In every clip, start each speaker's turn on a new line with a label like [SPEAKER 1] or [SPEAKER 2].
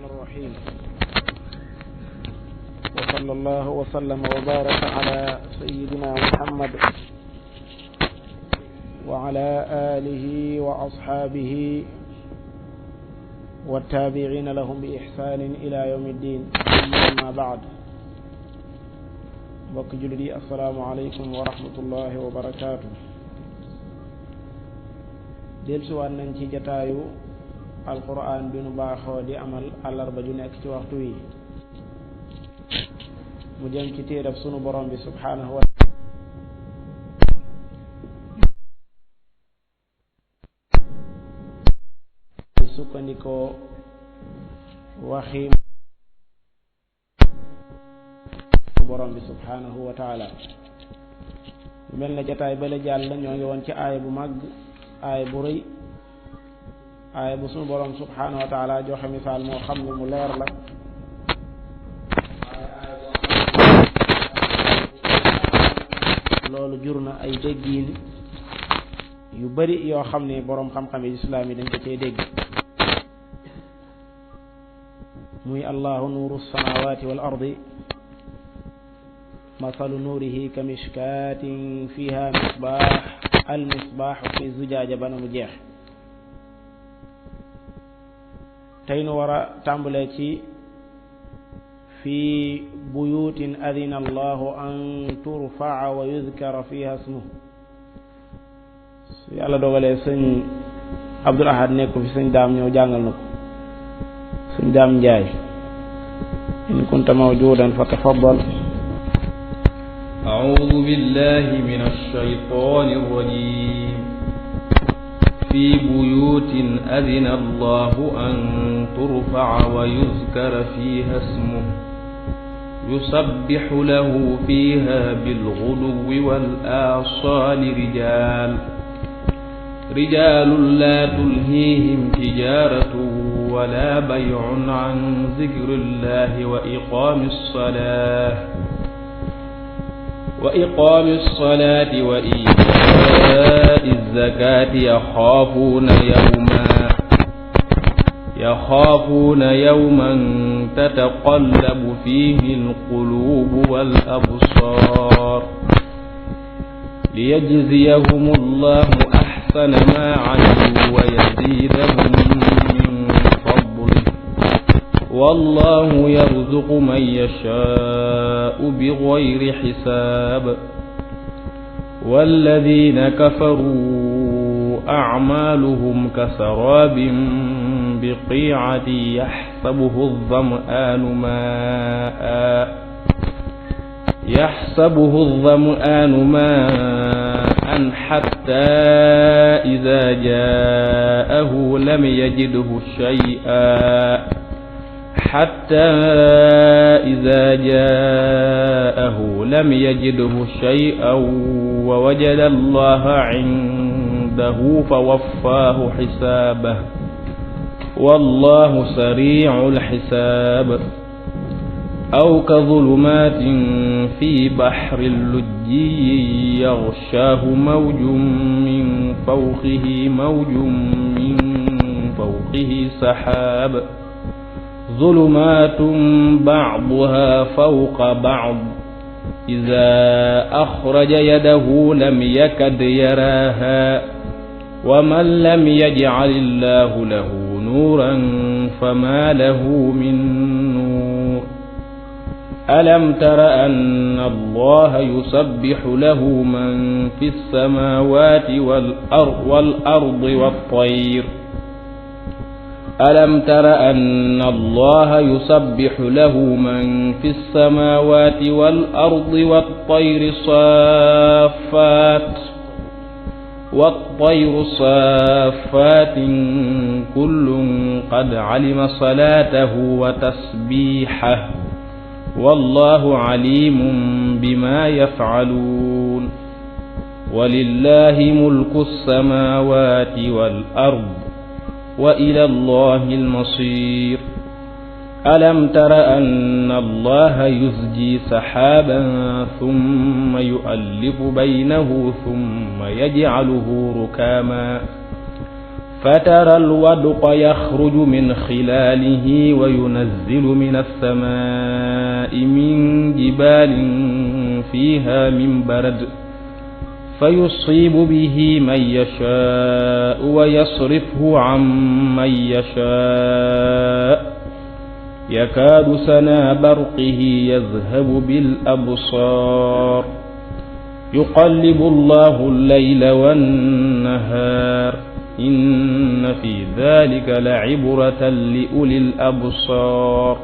[SPEAKER 1] الرحمن الرحيم وصلى الله وسلم وبارك على سيدنا محمد وعلى آله وأصحابه والتابعين لهم بإحسان إلى يوم الدين أما بعد بك جلدي السلام عليكم ورحمة الله وبركاته dellusiwaat nañ ci jataayu alquran bi nu baaxoo di amal àllarba ju nekk ci waxtu wi mu jëm ci téereb sunu borom bi subhanahu wa taala sukkandikoo waxi borom bi subhanahu wa taala mel na jataay bala jàll ñoo ngi woon ci aaya bu mag aaya bu rëy aaya bu sunu borom subhanahu wa taala joxe misaal moo xam ne mu leer la loolu jur na ay déggiin yu bari yoo xam ne boroom xam-xam yi islaam yi dañ ko cee dégg muy allahu nuuru samawati wal ardi masalu nuurihi ka mishkaatin fiha misbaax al misbaaxu fi zujaaja bana mu jeex tey nu war a tàmbalee ci fi buyutin adina allahu an turfaa wa yudkara fiha ismuhu su yàlla dogalee sëñ Abdul Ahad nekku fi sëñ daam ñëw jàngal na ko sëñ daam njaay in kunta mawjudan fa tafaddal
[SPEAKER 2] أعوذ بالله من الشيطان الرجيم في بيوت أذن الله أن ترفع ويذكر فيها اسمه يسبح له فيها بالغدو والآصال رجال لا تلهيهم تجارة ولا بيع عن ذكر الله وإقام الصلاة وإيتاء الزكاة يخافون يوما تتقلب فيه القلوب والأبصار ليجزيهم الله أحسن ما عملوا ويزيدهم من فضله والله يرزق من يشاء بغير حساب والذين كفروا أعمالهم كسراب بقيعة يحسبه الظمآن ماء حتى إذا جاءه لم يجده شيئا ووجد الله عنده فوفاه حسابه والله سريع الحساب أو كظلمات في بحر اللجي يغشاه موج من فوقه سحاب ظلمات بعضها فوق بعض إذا أخرج يده لم يكد يراها ومن لم يجعل الله له نورا فما له من نور ألم تر أن الله يسبح له من في السماوات والأرض والطير ألم تر أن الله يسبح له من في السماوات والأرض والطير صافات كل قد علم صلاته وتسبيحه والله عليم بما يفعلون ولله ملك السماوات والأرض وإلى الله المصير ألم تر أن الله يزجي سحابا ثم يؤلف بينه ثم يجعله ركاما فترى الودق يخرج من خلاله وينزل من السماء من جبال فيها من برد فيصيب به من يشاء ويصرفه عن من يشاء يكاد سنا برقه يذهب بالأبصار يقلب الله الليل والنهار إن في ذلك لعبرة لأولي الأبصار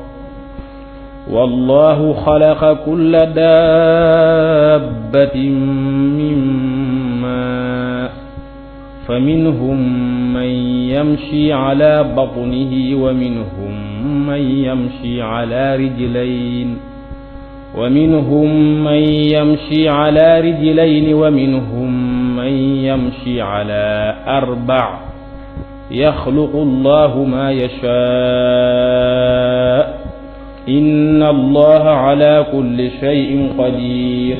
[SPEAKER 2] والله خلق كل دابة من ماء فمنهم من يمشي على بطنه ومنهم من يمشي على رجلين ومنهم من يمشي على أربع يخلق الله ما يشاء إن الله على كل شيء قدير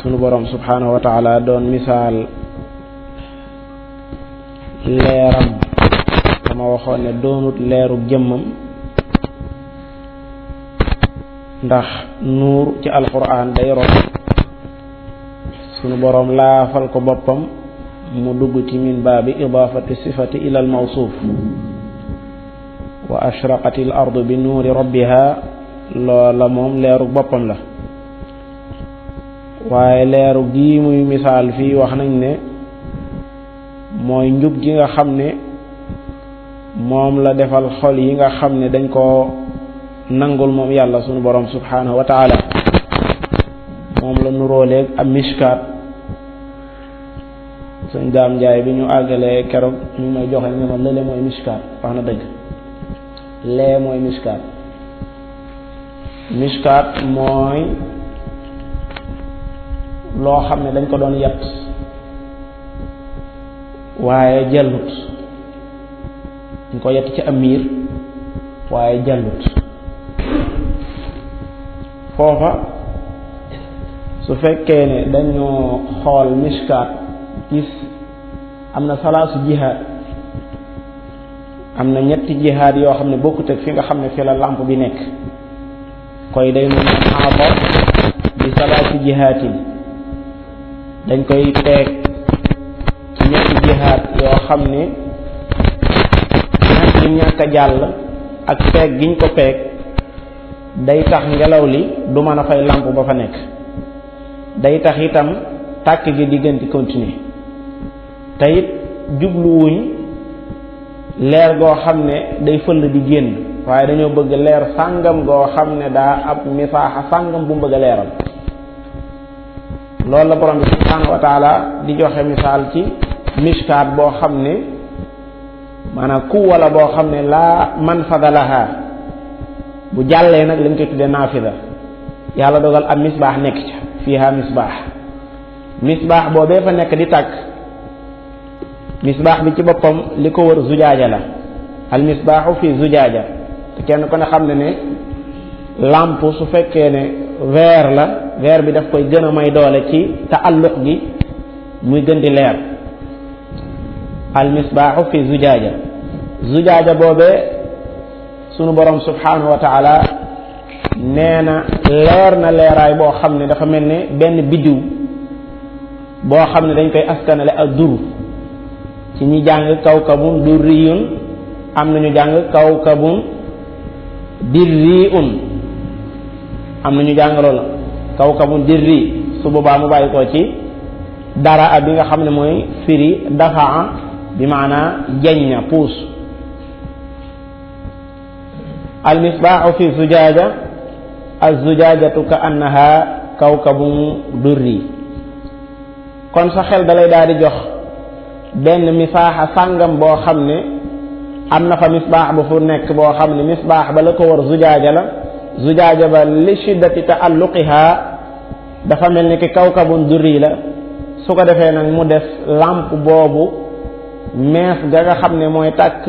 [SPEAKER 1] sunu borom subhanahu wa taala doon misaal leeram dama waxoon ne doonut leeru jëmmam ndax nuur ci alquran day rot sunu borom laafal ko boppam mu dugg ci min baabi idaafati sifati ila al mawsuuf wa ashraqati al ardu bi nuuri rabbiha loola moom leeru boppam la waaye leeru gii muy misaal fii wax nañ ne mooy njub gi nga xam ne moom la defal xol yi nga xam ne dañ koo nangul moom yàlla sunu borom subhanahu wa taala moom la nuróoleeg am mishkaat sëñ daam njaay bi ñu àggalee keroog ñu may joxe ne ma lële mooy mishkaat wax na dëgg lee mooy mishkaat mishkaat mooy loo xam ne dañ ko doon yett waaye jallut dañ ko yett ci am miir waaye jallut foofa su fekkee ne dañoo xool mishkaat gis am na salaasu jihaad am na ñetti jihaad yoo xam ne bokkut ak fi nga xam ne fi la lampe bi nekk koy day mu xaaba bi salaasu jihaatin dañ koy peeg ci ñetti jihaad yoo xam ne ñàkk gi ñàkk a jàll ak peeg giñ ko peeg day tax ngelaw li du mën a fay lampe ba fa nekk day tax itam tàkk gi di gën di continuer te it jubluwuñ leer goo xam ne day fëll di génn waaye dañoo bëgg leer sàngam goo xam ne daa ab misaaxa sàngam bu mu bëgg a leeral loolu la borom bi subhanahu wa taala di joxe misaal ci mishkaat boo xam ne maanaam ku wala boo xam ne laa manfada laha bu jàllee nag lañ koy tuddee naafida yàlla dogal am misbaax nekk ca fiiha misbaax boobee fa nekk di tàkk misbaax bi ci boppam li ko wër zujaaja la al misbaaxu fi zujaaja te kenn ko ne xam ne ne lampe su fekkee ne verre bi daf koy gën a may doole ci taalluq gi muy gën di leer al misbaaxu fi zujaaja boobee sunu borom subhanahu wa taala nee na leeraay boo xam ne dafa mel ne benn biddiw boo xam ne dañ koy askanale ak dur ci ñi jàng kawkabun durriyun am nañu jàng kawkabun dirriun am nañu jàng loolu kawkabun dirri su boobaa mu bàyyi ko ci dara bi nga xam ne mooy firi dafaa bi maanaa jeñña puus al misbaaxu fi zujaaja az zujaajatu ka annaha kawkabun durri kon sa xel dalay daal di jox benn misaaxa sàngam boo xam ne am na fa misbaax bu fu nekk boo xam ne misbaax ba la ko war zujaaja la zujaaja ba li shiddati taalluqiha dafa mel ni ki kawkabun durri la su ko defee nag mu des lampe boobu mees ga nga xam ne mooy tàkk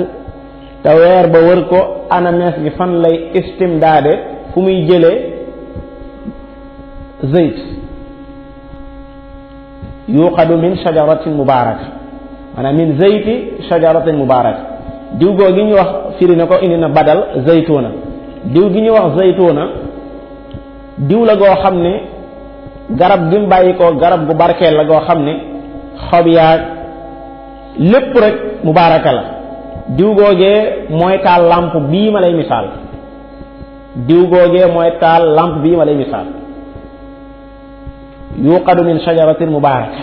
[SPEAKER 1] te weer ba wër ko ana mees gi fan lay istimdaade fu muy jëlee zeyt yuqadu min shajaratin mubaraka maanaam min zeyti shajaratin mubaraka diw goo gi ñu wax firi na ko indi na badal zaytuna diw gi ñu wax zaytuna diw la goo xam ne garab gi mu bàyyi ko garab gu barkeel la goo xam ne xob yaag lépp rek mubaraka la diw googee mooy taal lampe bii ma lay misaal diw googee mooy taal lampe bii ma lay misaal yuqadu min shajaratin mubaraka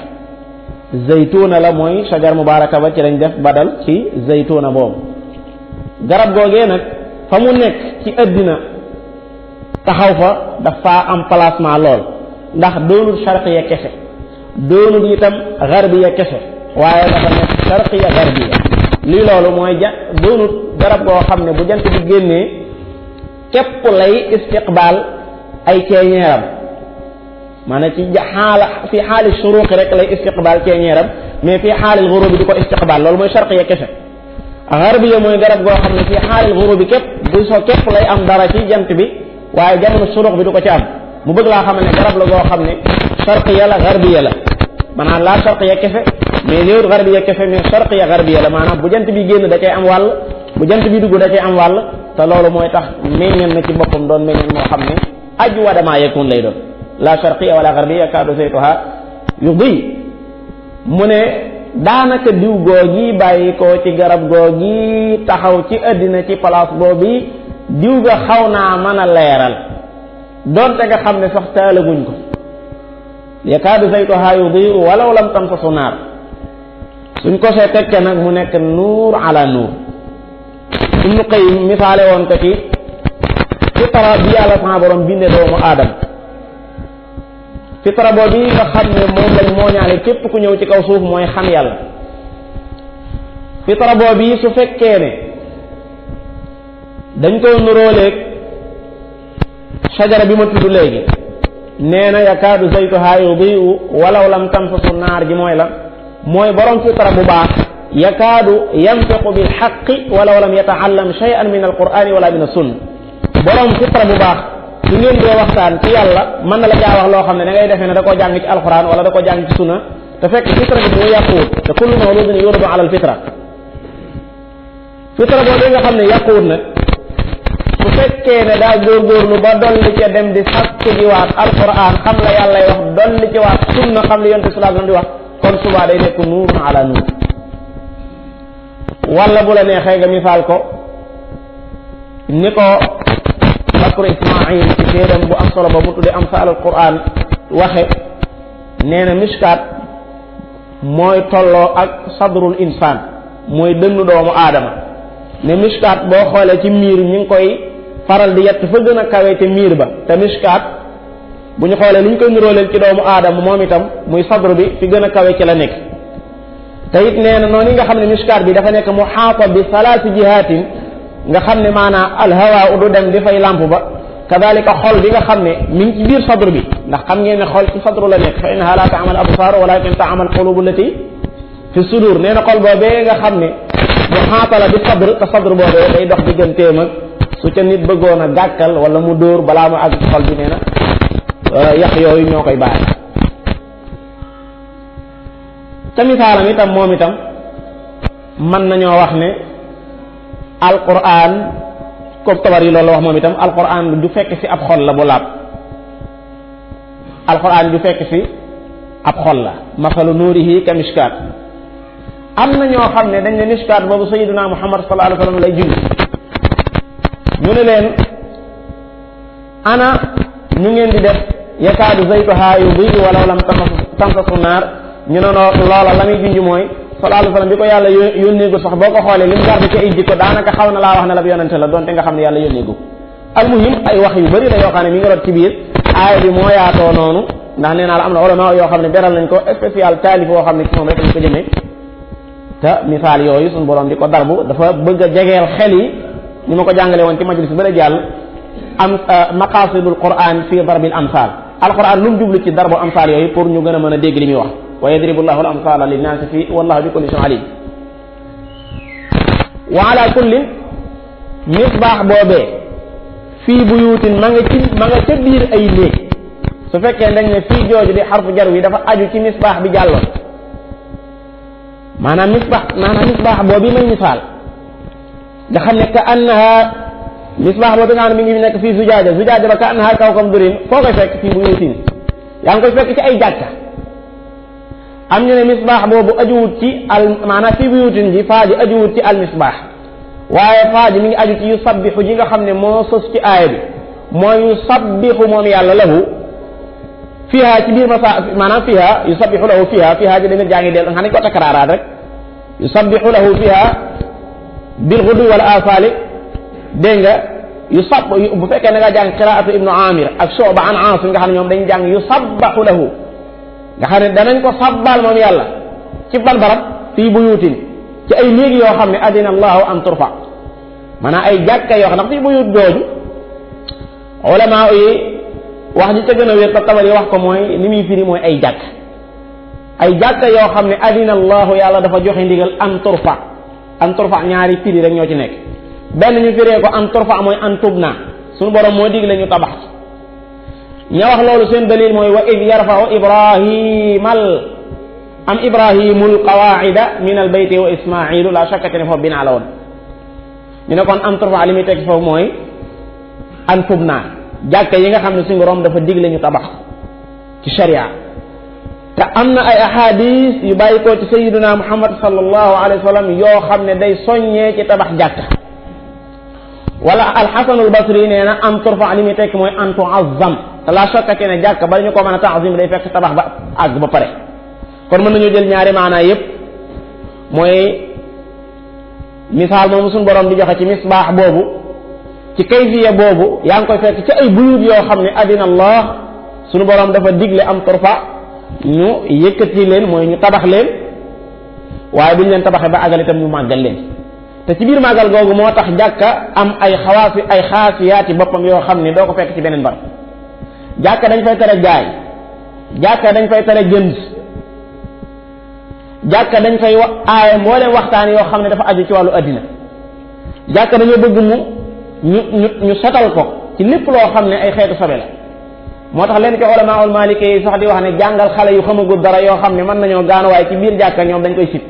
[SPEAKER 1] zaytuna la mooy shajar mubaraka ba ci lañ def badal ci zaytuna boobu garab googee nag fa mu nekk ci àddina taxaw fa dafa am placement lool ndax doonul sharqiya kese doonul itam garbiya kese waaye dafa nekk sharqiya garbiya lii loolu mooy doonul garab goo xam ne bu jant bi génnee képp lay istiqbaal ay ceeñeeram maanaam ci fi xaali shuruqi rek lay istiqbaal ceeñeeram mais fi xaalil xurubi di ko istiqbaal loolu mooy sharqiya kese garbiya mooy garab goo xam ne fi xaalil xurubi képp lay am dara ci jant bi waaye jamono shuruq bi du ko ci am mu bëgg laa xamal ne garab la goo xam ne sharqiya la garbiya la maanaam laa sharqiya kese mais néewut garbiya kese mais sharqiya garbiya la maanaam bu jant bi génn da cay am wàll bu jant bi dugg da cay am wàll te loolu mooy tax meññeen na ci boppam doon meññeen moo xam ne ajwada maa yakun lay doon la sharqiya wala garbiya kaadu zaytuha yudi mu ne daanaka diw googi bàyyi ko ci garab googi taxaw ci àddina ci place boobu diw ga xaw naa mën a leeral doonte nga xam ne sax taalaguñ ko yakaadu zaytuha yudiu walaw lam tamsasu naar suñ ko see tekke nag mu nekk nuur ala nuur Ibnu Qayyim misaale woon ko ci fitra bi yàlla sama borom binde doomu aadama fitra boobu nga xam ne moom lañ mooñaale képp ku ñëw ci kaw suuf mooy xam yàlla fitra boobu su fekkee ne dañ koy nuróoleeg sajara bi ma tudd léegi nee na yakaadu zaytuha yudiu walaw lam tamsasu naar ji mooy la mooy borom fitra bu baax yakaadu yantiqu bil haqqi walaw lam yata'allam shay'an min alqur'ani wala min as-sunna borom fitra bu baax su ngeen dee waxtaan ci yàlla mën na la caa wax loo xam ne da ngay defee ne da koo jàng ci alquran wala da koo jàng ci sunna te fekk fitra bi moo yàquwut te kullu mawludin yuladu ala alfitra fitra boobu nga xam ne yàquwut nag su fekkee ne daa góorgóorlu ba dolli ca dem di sàkku ji waat alquran xam la yàllay wax dolli ci waat sunna xam li yonent sallallahu alayhi wasallam di wax kon subaa day nekk nuurun ala nuur wala bu la neexee nga misaal ko ni ko Bakru Ismail ci téeram bu am solo ba mu tuddee amsaalul Qur'an waxe nee na mishkaat mooy tolloo ak sadrul insaan mooy dënnu doomu aadama ne mishkaat boo xoolee ci miir ñu ngi koy faral di yett fa gën a kawe te miir ba te mishkaat bu ñu xoolee li ñu koy nirooleel ci doomu aadama moom itam muy sadru bi fi gën a kawe ci la nekk te it nee na noonu nga xam ne mishkaat bi dafa nekk muhaata bi salaati jihaatin nga xam ne maanaam alhawa du dem di fay lamp ba kadalika xol bi nga xam ne mi ngi ci biir sadru bi ndax xam ngeen ne xol ci sadru la nekk fa innaha la ta'mal absar walakin ta'mal qulubu allati fi sudur nee na xol boobee nga xam ne muhaata la bi sadr te sadru boobee day dox digganteem ak su ca nit bëggoon a gàkkal wala mu dóor balaa mu àgg ci xol bi nee na yax yooyu ñoo koy bàyyi te misaalam itam moom itam mën nañoo wax ne alquran comme tabar yi loolu la wax moom itam alquran du fekk ci ab xol la bu laab alquran du fekk ci ab xol la masalu nuurihi ka mishkaat am na ñoo xam ne dañ ne mishkaat boobu sayyiduna Muhammad sallallahu alayhi wa sallam lay junj ñu ne leen ana ñu ngeen di def yakaadu zaytuha yudiu walaw lam tamsasu naar ñu ne loola la muy junj mooy sallallahu alayhi wa sallam bi ko yàlla yónneegu sax boo ko xoolee li mu garde ci ay jikko daanaka xaw na laa wax ne la yonente la doonte nga xam ne yàlla yónneegu almuhim ay wax yu bëri la yoo xam ne mi ngi rot ci biir aaya bi moo yaatoo noonu ndax nee naa la am na ulama yoo xam ne beral nañ ko spécial taalif woo xam ne ci moom rek lañ ko jëmee te misaal yooyu suñu borom di ko darbu dafa bëgg a jegeel xel yi ni ma ko jàngale woon ci majlis ba la jàll am maqasidul quran fi darbil amsal alquran lu mu jublu ci darbu amsal yooyu pour ñu gën a mën a dégg li muy wax wa yadribu llahu al amsala linnaasi fi wallahu bi kulli shay'in alim wa ala kullin misbaax boobee fii buyuutin ma nga ca biir ay néeg su fekkee dañ ne fii jooju di xarfu jar wi dafa aju ci misbaax bi jàlloon maanaam misbaax boobu may misaal nga xam ne ka annaha misbaax boobu nga xam ne mi ngi nekk fii zujaaja ba ka annaha kawkab durin foo koy fekk fii buyuutin yaa ngi koy fekk ci ay jàkka am ñu ne misbaax boobu ajuwut ci maanaam fii buyuutin ji faa ji ajuwut ci al misbaax waaye faa ji mi ngi aju ci yusabbixu ji nga xam ne moo sos ci aaya bi mooy yusabbixu moom yàlla lahu fiha ci biir maanaam fiha yusabbixu lahu fiha ji damit jaa ngi del xam ne ko takraaraat rek yusabbixu lahu fiha bil ghudu wal asali dégg nga bu fekkee da nga jàng qiraatu ibnu amir ak Shu'ba an Aasim nga xam ne ñoom dañu jàng yusabbaxu lahu nga xam ne danañ ko sabbal moom yàlla ci ban barab fii buyuutin ci ay néeg yoo xam ne adina allahu an turfa maanaam ay jàkka yoo xam ndax fii buyut jooju ulama yi wax ji ca gën a wér Tabari wax ko mooy ni muy firi mooy ay jàkka yoo xam ne adina allahu yàlla dafa joxe ndigal an turfa ñaari firi rek ñoo ci nekk benn ñu firee ko an turfa mooy an tubna suñu borom moo digle ñu tabax ña wax loolu seen dalil mooy wa id yarfa'u ibrahimul qawaida min al bayti wa ismailu la shakka ne foofu binaa la woon ñu ne kon an turfa li muy tekki foofu mooy an tubna jàkka yi nga xam ne suñu borom dafa digle ñu tabax ci sharia te am na ay ahadis yu bàyyi ko ci sayyiduna muhammad sallallahu alayhi wa sallam yoo xam ne day soññee ci tabax jàkka wala alxasanul basri nee na an turfa li muy tekki mooy an tuazzam te la shakka ne jàkka bala ñu ko mën a taazim day fekk tabax ba àgg ba pare kon mën nañoo jël ñaari maanaa yépp mooy misaal moomu suñu borom di joxe ci misbaax boobu ci kayfiya boobu yaa ngi koy fekk ci ay buyut yoo xam ne adina allah suñu borom dafa digle am turfa ñu yëkkati leen mooy ñu tabax leen waaye bu ñu leen tabaxee ba àggal itam ñu màggal leen te ci biir màggal googu moo tax jàkka am ay xaasiyaati boppam yoo xam ne doo ko fekk ci beneen barab jàkka dañ fay tere jaay jàkka dañ fay tere jënd jàkka dañ fay aaye mbooleem waxtaan yoo xam ne dafa aju ci wàllu addina jàkka dañoo bëgg ñu setal ko ci lépp loo xam ne ay xeetu sobe la moo tax leen ci ulama ul maliki yi sax di wax ne jàngal xale yu xamagul dara yoo xam ne mën nañoo gaanuwaay ci biir jàkka ñoom dañ koy sib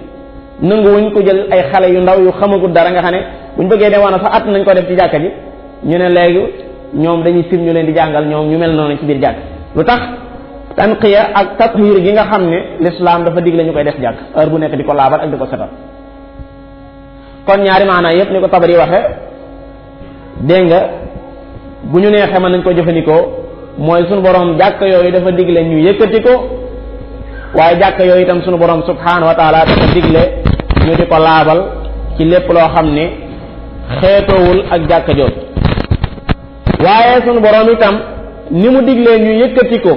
[SPEAKER 1] nangu wuñ ko jël ay xale yu ndaw yu xamagul dara nga xam ne buñ bëggee dem wana sax at nañ ko def ci jàkka ji ñu ne léegi ñoom dañuy sib ñu leen di jàngal ñoom ñu mel noonu ci biir jàkk lu tax tanqiya ak tathir gi nga xam ne l'islam dafa digle ñu koy def jàkk heure bu nekk di ko laabal ak di ko setal kon ñaari maanaam yépp ni ko Tabari waxe dégg nga bu ñu neexee mën nañ ko jëfandikoo mooy sunu borom jàkk yooyu dafa digle ñu yëkkati ko waaye jàkk yooyu itam sunu borom subhanahu wa taala dafa digle ñu di ko laabal ci lépp loo xam ne xeetoowul ak jàkk jooju waaye sunu borom itam ni mu diglee ñu yëkkati ko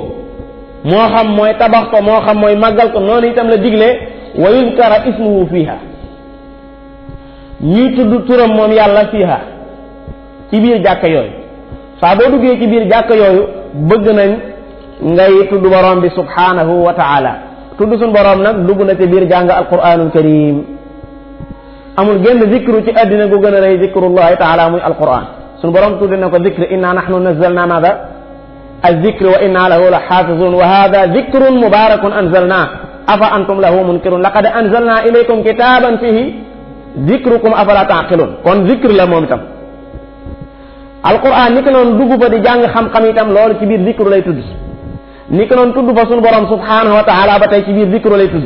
[SPEAKER 1] moo xam mooy tabax ko moo xam mooy màggal ko noonu itam la diglee wa yuzkara ismuhu fiha ñuy tudd turam moom yàlla fiha ci biir jàkka yooyu saa boo duggee ci biir jàkka yooyu bëgg nañ ngay tudd borom bi subhanahu wa taala tudd suñ borom nag dugg na ci biir jàng alquranul karim amul genn zikru ci àddina gu gën a rëy zikrullahi taala muy alquran suñ borom tudd na ko zikr inna nahnu nazzalna mada الذكر وإنا له لحافظون وهذا ذكر مبارك أنزلناه أفأنتم له منكرون لقد أنزلنا إليكم كتابا فيه ذكركم أفلا تعقلون kon zikr la moom itam alquran ni ko noonu dugg fa di jàng xam-xam itam loolu ci biir zikru lay tudd ni ko noonu tudd fa sunu borom subhanahu wa taala ba tey ci biir zikru lay tudd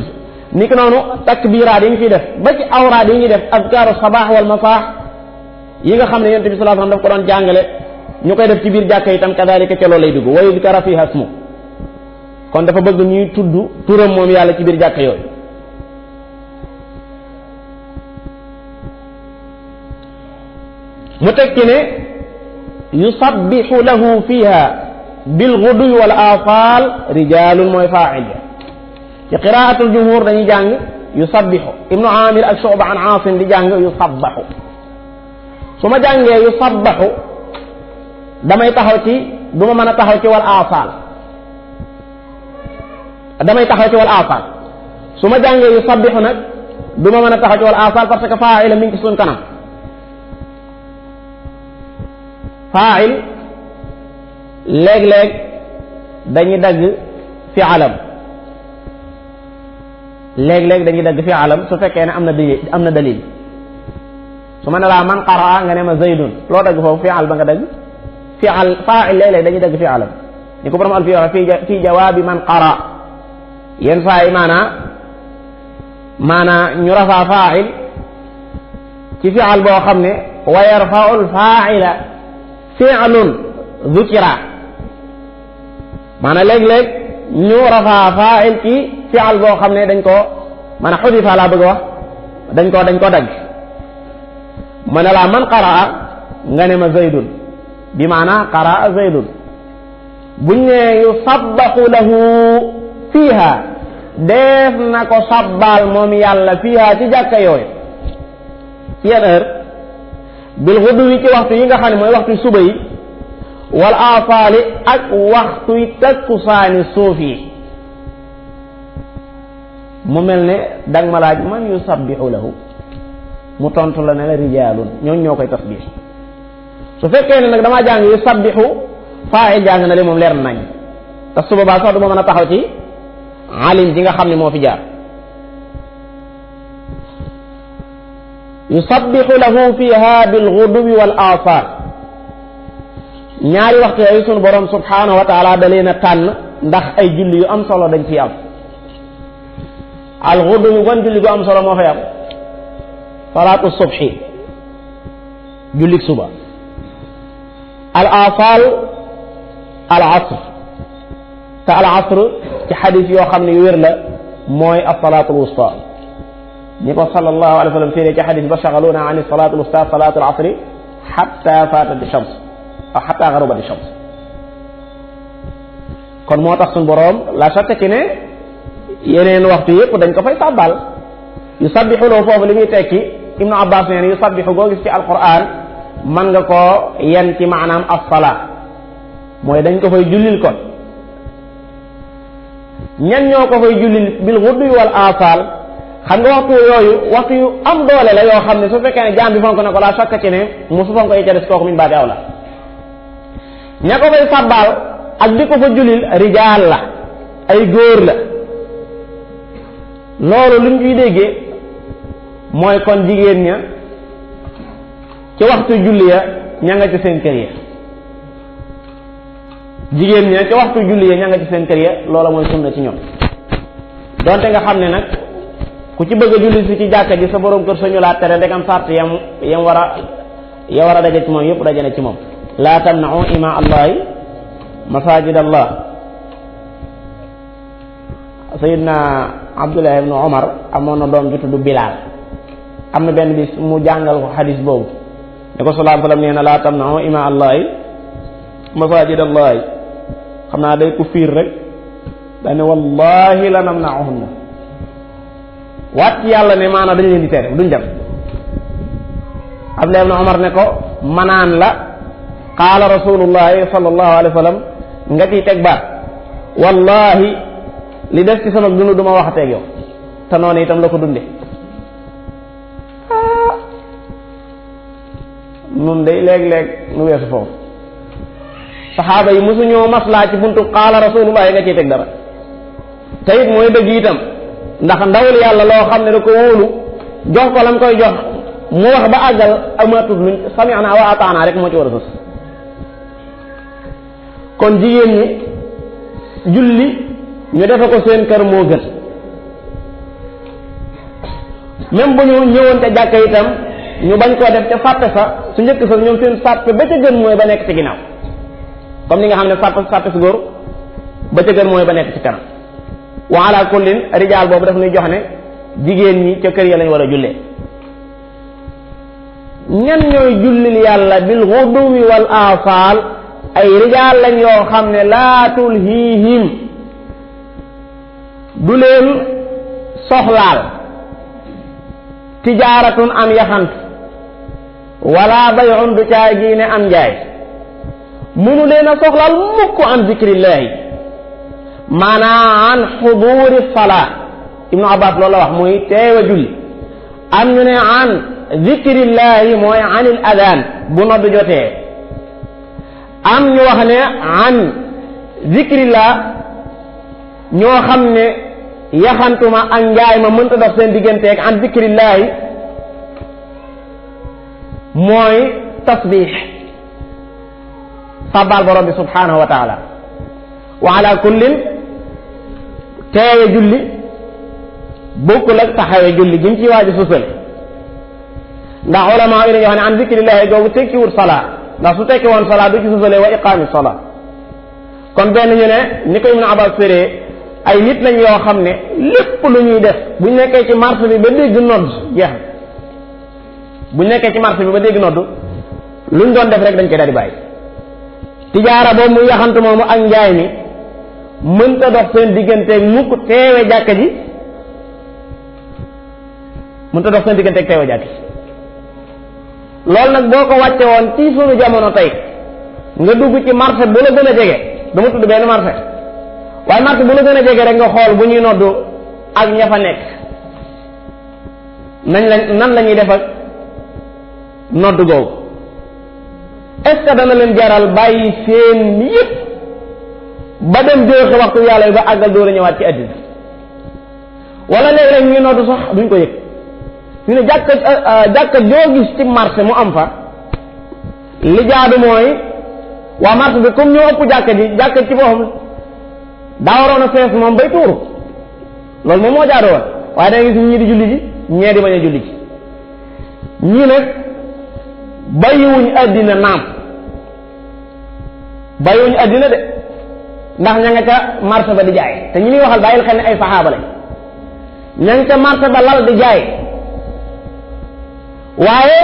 [SPEAKER 1] ni ko noonu takbiraat yi ñu fiy def ba ci awraat yi ñuy def azkaaru sabaax wal masaax yi nga xam ne yonent bi sallallahu alayhi wasallam daf ko doon jàngale ñu koy def ci biir jàkka itam kadalika ca loolu lay dugg wa yuzkara fiha ismu kon dafa bëgg ñuy tudd turam moom yàlla ci biir jàkka yooyu mu tekki ne yusabbihu lahu fiha bil ghudu wal asal rijalun mooy fa'il ci qiraatul jumhur dañuy jàng yusabbihu. Ibnu Amir ak Shu'ba an Aasim di jàng yusabbahu. su ma jàngee yusabbahu damay taxaw ci du ma mën a taxaw ci wal aasaal damay taxaw ci wal aasaal su ma jàngee yusabbihu nag du ma mën a taxaw ci wal aasaal parce que faa'il mi ngi ci suñ kanam. faa'il léeg-léeg dañuy dagg fi'alam léeg-léeg dañuy dagg fi'alam su fekkee ne am na dalil su ma ne laa man qaraa nga ne ma zaydun loo dagg foofu fi'al ba nga dagg fi'al faa'il léeg-léeg dañuy dagg fi'alam ni ko borom al fi waxe fii jawaabi man qaraa yenn saa yi maanaa ñu rafaa faa'il ci fi'al boo xam ne wa yarfa'ul faa'ila fi'lun dhukira maanaam léeg-léeg ñu rafaa faa'il ci fi'al boo xam ne dañ ko maanaam xudifa laa bëgg a wax dañ ko dagg ma ne laa man qaraa nga ne ma zaydun bi maanaa qaraa zaydun buñ ne yusabbahu lahu fiiha def na ko sabbaal moom yàlla fiiha ci jàkka yooyu ci yenn heure bil xuduwi ci waxtu yi nga xam ne mooy waxtu suba yi wal aasaali ak waxtuy takkusaani suuf yi mu mel ne danga ma laaj man yusabbihu lahu mu tontu la ne la rijaalun ñoo koy tasbih su fekkee ne nag damaa jàng yusabbihu faa'il jàng na le moom leer nañ te suba baa sax du ma mën a taxaw ci alim ji nga xam ne moo fi jaar yusabbihu lahu fiha bil ghuduwi wal aasaal ñaari waxtu yooyu sunu borom subhanahu wa taala da leen a tànn ndax ay julli yu am solo dañ ciy am al ghuduwi wan julli gu am solo moo fay am salaatu subhi jullik suba al aasaal al asr te al asr ci xadis yoo xam ne yu wér la mooy as-salaatul wusta ni ko sallallahu alayhi wa sallam téere ci xadis ba shaghaluuna an as-salaatul wusta salaatul asri xatta faatati shams aw xatta garabati shams kon moo tax suñu boroom la shakka ci ne yeneen waxtu yëpp dañ ko fay sàbbal yusabbihu loo foofu li muy tekki Ibnu Abbas nee na yusabbihu goo gis ci alquran man nga koo yen ci maanaam as-salaa mooy dañ ko fay jullil kon ñan ñoo ko fay jullil bil ghudwi wal aasaal xam nga waxtu yooyu waxtu yu am doole la yoo xam ne su fekkee ne jaam bi fonk na ko la shakka ci ne musu fonk yi ca des kooku min baabi awla ña ko fay sàbbaal ak di ko fa jullil rijaal la ay góor la loolu luñ ciy déggee mooy kon jigéen ña ci waxtu julli ya ña nga ci seen kër ya jigéen ña ci waxtu julli ya ña nga ci seen kër ya loola mooy sunna ci ñoom donte nga xam ne nag ku ci bëgg a julli si ci jàkka ji sa borom kër sañu laa tere ndegam sart yam war a daje ci moom yëpp daje na ci moom laa tamna'u ima allahi masajid allah sayidna abdullah ibnu omar amoon na doom ju tudd bilaal am na benn bis mu jàngal ko xadis boobu ne ko sallallahu alayhi wa sallam nee na laa tamna'u ima allahi masajid allahi xam naa day ko fiir rek dane wallahi la namna'uhunna waat ci yàlla ne maanaam dañ leen di tere duñ dem abdullah ibnu omar ne ko manaan la qaala rasulullahi sallallahu alayhi wa sallam nga ciy teg baat wallahi li des ci sama dund duma waxateeg yow te noonu itam la ko dunde nun day léeg-léeg nu weesu foofu saxaaba yi mosuñoo maslaa ci buntu qaala rasulullahi nga ciy teg dara te it mooy dëgg itam ndax ndawul yàlla loo xam ne da ko wóolu jox ko lam koy jox mu wax ba àggal amatul luñ sami'na wa ata'na rek moo ci war a sës kon jigéen ñi julli ñu defe ko seen kër moo gën même bu ñu ñëwoon ca jàkka itam ñu bañ koo def ca sàppe sa su njëkk sa ñoom seen sàppe ba ca gën mooy ba nekk ci ginnaaw comme ni nga xam ne sàppe si góor ba ca gën mooy ba nekk ci kanam wa ala kullin rijaal boobu daf ñuy jox ne jigéen ñi ca kër ya lañ war a jullee ñan ñooy jullil yàlla bil ghuduwi wal aasaal ay rijaal lañ yoo xam ne laa tulhiihim du leen soxlaal
[SPEAKER 3] tijaaratun am yaxant wala bay'un du caagi ne am njaay munu leen a soxlaal mukk an zikrillahi maanaam an xuduri salaa ibnu abbas loolu la wax muy teewa julli am ñu ne an zikrillahi mooy anil adaan bu nodd jotee am ñu wax ne an zikrillah ñoo xam ne yaxantuma ak njaay ma mënta dox seen digganteeg an zikrillahi mooy tasbix sabbal borom bi subhanahu wa taala wa ala kullin teewe julli bokkul ak taxawe julli gi mu ci waaju susal ndax ulama yi dañuy wax ne an zikrillahi googu tekkiwut salaa ndax su tekki woon salaa du ci susalee wa iqaami salaa kon benn ñu ne ni ko Ibn Abbas féree ay nit lañ yoo xam ne lépp lu ñuy def buñ nekkee ci marché bi ba dégg nodd jeex na buñ nekkee ci marché bi ba dégg nodd luñ doon def rek dañ koy daal di bàyyi tijaara boobu muy yaxantu moomu ak njaay mi mënta dox seen digganteeg mukk teewe jàkka ji mënta dox seen digganteeg teewe jàkka ji loolu nag boo ko wàcce woon ci sunu jamono tey nga dugg ci marché bu la gën a jege dama tudd benn marché waaye marché bu la gën a jege rek nga xool bu ñuy noddu ak ña fa nekk nan la ñuy def ak noddu googu est-ce que dana leen jaral bàyyi seen yëpp ba dem joxe waxtu yàlla yi ba àggal door a ñëwaat ci àddina wala léegi rek ñuy noddu sax duñ ko yëg ñu ne jàkka joo gis ci marché mu am fa li jaadu mooy waa marché bi comme ñoo ëpp jàkka ci boppam daa waroon a fees moom bay tuuru loolu moom moo jaadu woon waaye da nga gis ñii di julli ji ñee di bañ a julli ji ñii nag bàyyiwuñ àddina naam bàyyiwuñ àddina de ndax ña nga ca marché ba di jaay te ñi muy waxal bàyyil xel ne ay saxaaba lañ ña nga ca marché ba lal di jaay waaye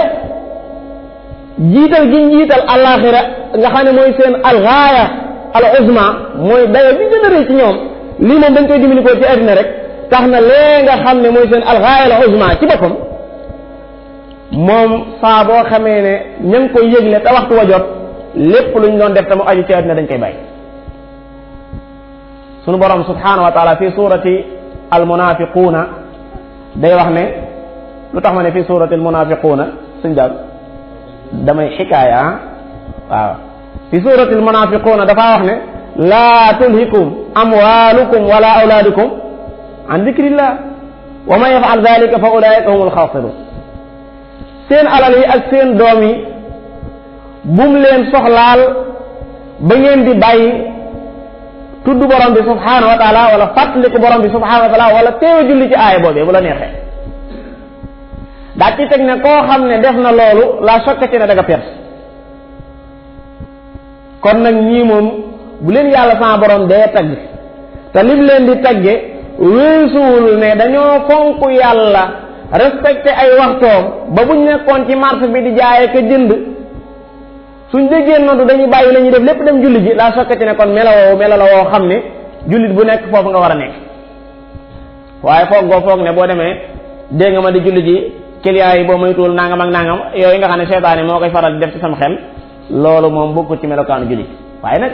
[SPEAKER 3] jiital gi jiital alaxira nga xam ne mooy seen algaaya al uzma mooy dayo bi gën a rëy ci ñoom lii moom dañ koy dimbali ko ci àddina rek tax na lee nga xam ne mooy seen algaaya al uzma ci boppam moom saa boo xamee ne ña ngi koy yëgle te waxtu wa jot lépp lu ñu doon def te mu aju ci àddina dañ koy bàyyi sunu borom subhanahu wa taala fi surati al munafiquuna day wax ne lu tax ma ne fi surati al munafiquuna suñ daal damay xikaaya waaw fi surati al munafiquuna dafaa wax ne laa tulhikum amwalukum wala awlaadukum an dikrillah wa man yafal dalika fa ulaika hum alxaasirun seen alal yi ak seen doom yi bum leen soxlaal ba ngeen di bàyyi tudd borom bi subhanahu wa taala wala fàttaliku borom bi subhanahu wa taala wala teewe julli ci aaya boobee bu la neexee daa ci teg ne koo xam ne def na loolu la sokka ci ne da nga perte kon nag ñii moom bu leen yàlla sama borom dee tagg te lim leen di tagge weesuwul ne dañoo fonk yàlla respecté ay waxtoom ba buñ nekkoon ci marché bi di jaayee ka jënd suñ déggee noddu dañuy bàyyi la ñuy def lépp dem julli ji la sokka ci ne kon mela la woo xam ne jullit bu nekk foofu nga war a nekk waaye foog ne boo demee dégg nga ma di julli ji client yi boo moytuwul nangam ak nangam yooyu nga xam ne seytaane moo koy faral di def ci sama xel loolu moom bokkul ci melokaanu julli waaye nag